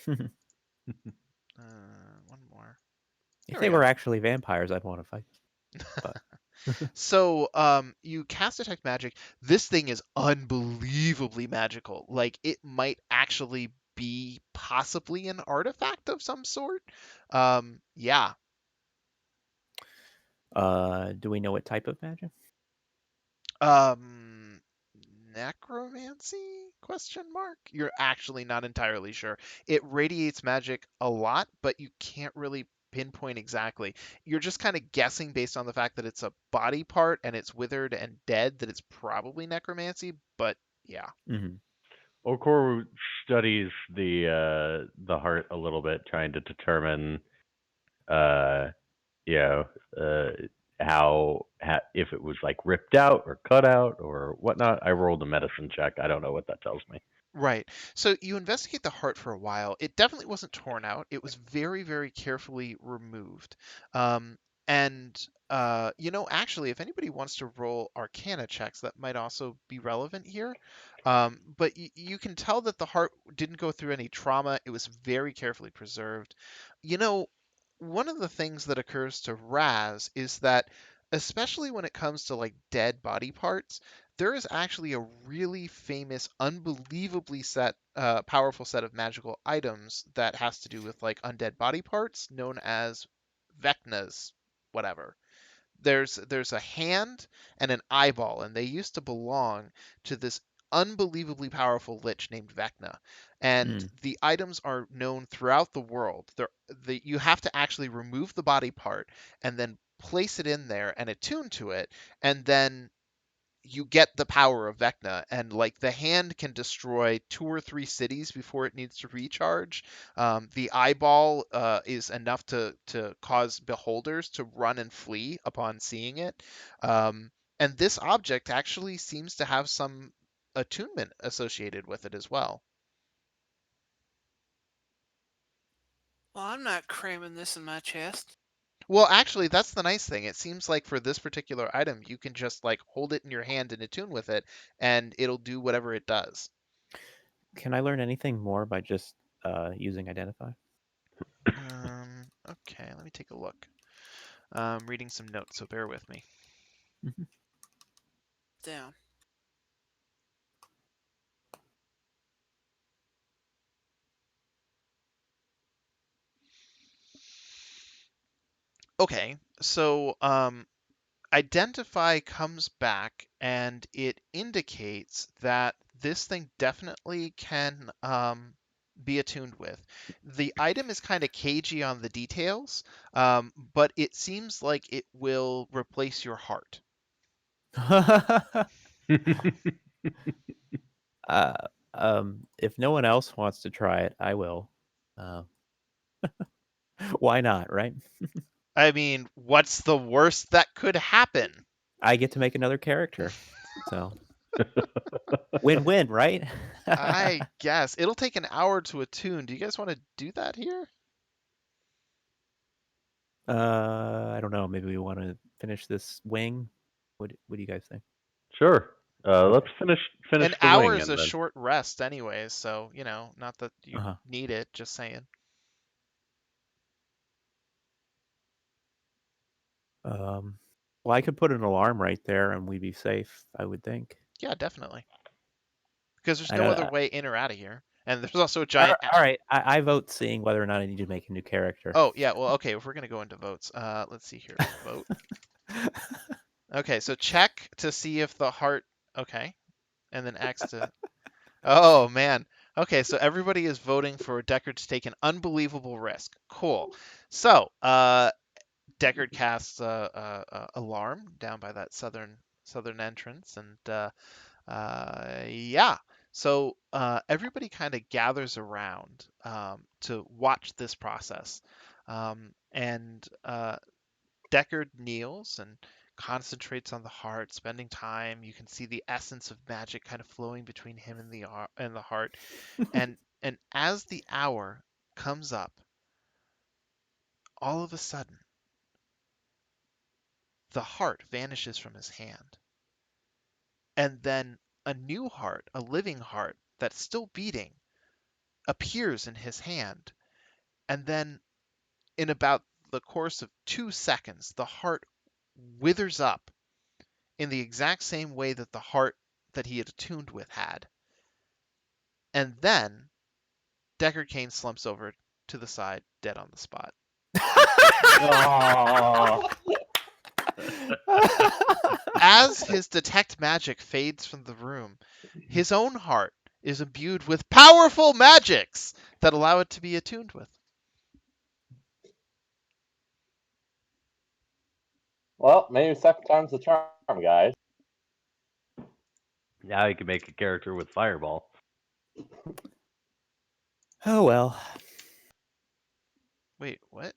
One more. If There they we go. were actually vampires, I'd want to fight. But So, you cast detect magic. This thing is unbelievably magical. Like, it might actually be possibly an artifact of some sort. Yeah. Do we know what type of magic? Um, necromancy? Question mark. You're actually not entirely sure. It radiates magic a lot, but you can't really pinpoint exactly. You're just kind of guessing based on the fact that it's a body part and it's withered and dead that it's probably necromancy, but yeah. Mm-hmm. Okor studies the heart a little bit, trying to determine, uh, you know, uh, if it was like ripped out or cut out or whatnot. I rolled a medicine check. I don't know what that tells me. Right. So you investigate the heart for a while. It definitely wasn't torn out. It was very, very carefully removed. Um, actually, if anybody wants to roll Arcana checks, that might also be relevant here. But you can tell that the heart didn't go through any trauma. It was very carefully preserved. You know, one of the things that occurs to Raz is that, especially when it comes to like dead body parts, there is actually a really famous, unbelievably powerful set of magical items that has to do with like undead body parts, known as Vecnas, whatever. There's a hand and an eyeball, and they used to belong to this unbelievably powerful lich named Vecna. And Mm. the items are known throughout the world. You have to actually remove the body part and then place it in there and attune to it, and then you get the power of Vecna, and like the hand can destroy 2 or 3 cities before it needs to recharge. The eyeball is enough to cause beholders to run and flee upon seeing it. And this object actually seems to have some attunement associated with it as well. Well, I'm not cramming this in my chest. Well, actually, that's the nice thing. It seems like for this particular item, you can just like hold it in your hand and attune with it, and it'll do whatever it does. Can I learn anything more by just using identify? Okay, let me take a look. I'm reading some notes, so bear with me. Mm-hmm. Down. Okay, so identify comes back and it indicates that this thing definitely can be attuned with. The item is kind of cagey on the details, but it seems like it will replace your heart. uh, if no one else wants to try it, I will. Uh, why not, right? I mean, what's the worst that could happen? I get to make another character. So win-win, right? I guess it'll take an hour to attune. Do you guys want to do that here? I don't know. Maybe we want to finish this wing. What do you guys think? Sure. Okay. Let's finish An the hour wing is and a then. short rest anyways, so, not that you Uh-huh. need it, just saying. Well, I could put an alarm right there, and we'd be safe. I would think. Yeah, definitely. Because there's I no know. other way in or out of here. And there's also a All giant. all right. I vote seeing whether or not I need to make a new character. Oh, yeah, well, okay, if we're going to go into votes, let's see here. Vote. Okay, so check to see if the heart. Okay. And then X to. Oh, man. Okay, so everybody is voting for Deckard to take an unbelievable risk. Cool. So, Deckard casts alarm down by that southern entrance, and yeah. So everybody kind of gathers around to watch this process, and Deckard kneels and concentrates on the heart, spending time. You can see the essence of magic kind of flowing between him and the heart, and as the hour comes up, all of a sudden the heart vanishes from his hand. And then a new heart, a living heart that's still beating, appears in his hand. And then, in about the course of 2 seconds, the heart withers up in the exact same way that the heart that he had attuned with had. And then Deckard Cain slumps over to the side, dead on the spot. Oh, As his detect magic fades from the room, his own heart is imbued with powerful magics that allow it to be attuned with. well, maybe second time's the charm, guys. Now you can make a character with Fireball. Oh well. Wait, what?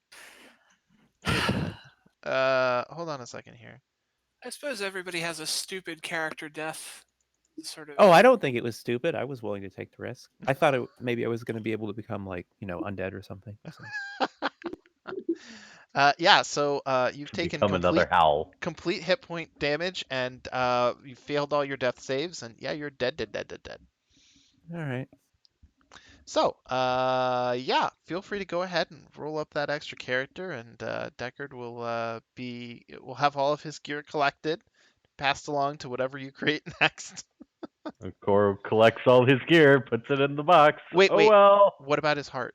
Wait a minute. Hold on a second here. I suppose everybody has a stupid character death. Sort of. Oh, I don't think it was stupid. I was willing to take the risk. I thought maybe I was going to be able to become like undead or something. So. Yeah, so you've To taken become another Howl. complete hit point damage, and you failed all your death saves, and yeah, you're dead. All right. So, yeah, feel free to go ahead and roll up that extra character, and Deckard will have all of his gear collected, passed along to whatever you create next. Koro collects all his gear, puts it in the box. Wait, Oh well. what about his heart?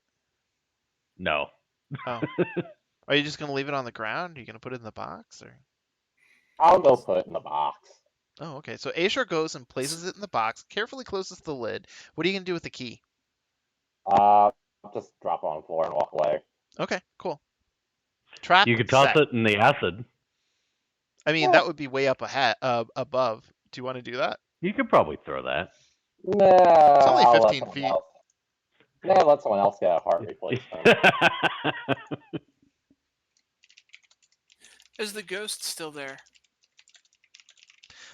No. Oh, are you just gonna leave it on the ground? Are you gonna put it in the box, or? I'll go put it in the box. Oh, okay. So Ashur goes and places it in the box, carefully closes the lid. What are you gonna do with the key? Just drop it on the floor and walk away. Okay, cool. Trap You could toss set. it in the acid. I mean, that would be way up ahead, above. Do you want to do that? You could probably throw that. Nah, It's only I'll let 15 someone feet. else. Nah, let someone else get a heart replacement. Is the ghost still there?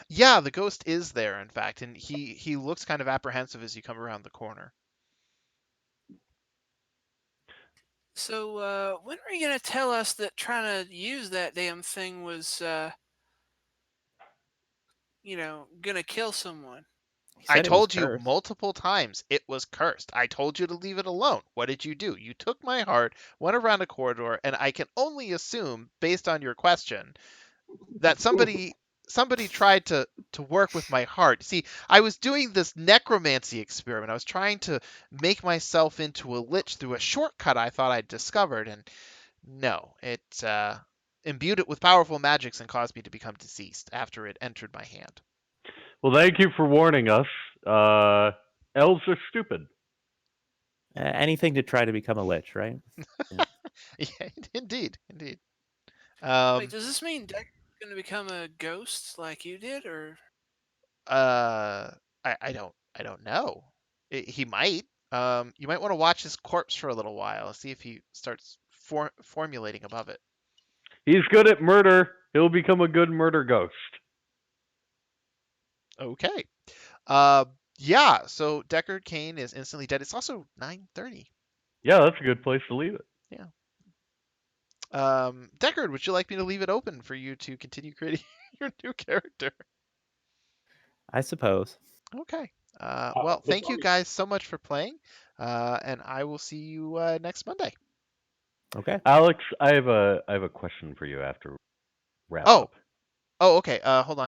Yeah, the ghost is there, in fact, and he looks kind of apprehensive as you come around the corner. So, when are you gonna tell us that trying to use that damn thing was, gonna kill someone? He I said it was told you cursed. multiple times it was cursed. I told you to leave it alone. What did you do? You took my heart, went around a corridor, and I can only assume, based on your question, that somebody tried to work with my heart. See, I was doing this necromancy experiment. I was trying to make myself into a lich through a shortcut I thought I'd discovered, and no, it imbued it with powerful magics and caused me to become deceased after it entered my hand. Well, thank you for warning us. Elves are stupid. Anything to try to become a lich, right? Yeah, indeed. Wait, Um, does this mean Deck's gonna become a ghost like you did, or? I don't know. He might. You might want to watch his corpse for a little while, see if he starts formulating above it. He's good at murder. He'll become a good murder ghost. Okay. Yeah. So Deckard Cain is instantly dead. It's also 9:30. Yeah, that's a good place to leave it. Yeah. Deckard, would you like me to leave it open for you to continue creating your new character? I suppose. Okay. Well, thank you guys so much for playing, and I will see you next Monday. Okay. Alex, I have a question for you after wrap Oh. up. Oh, okay. Hold on.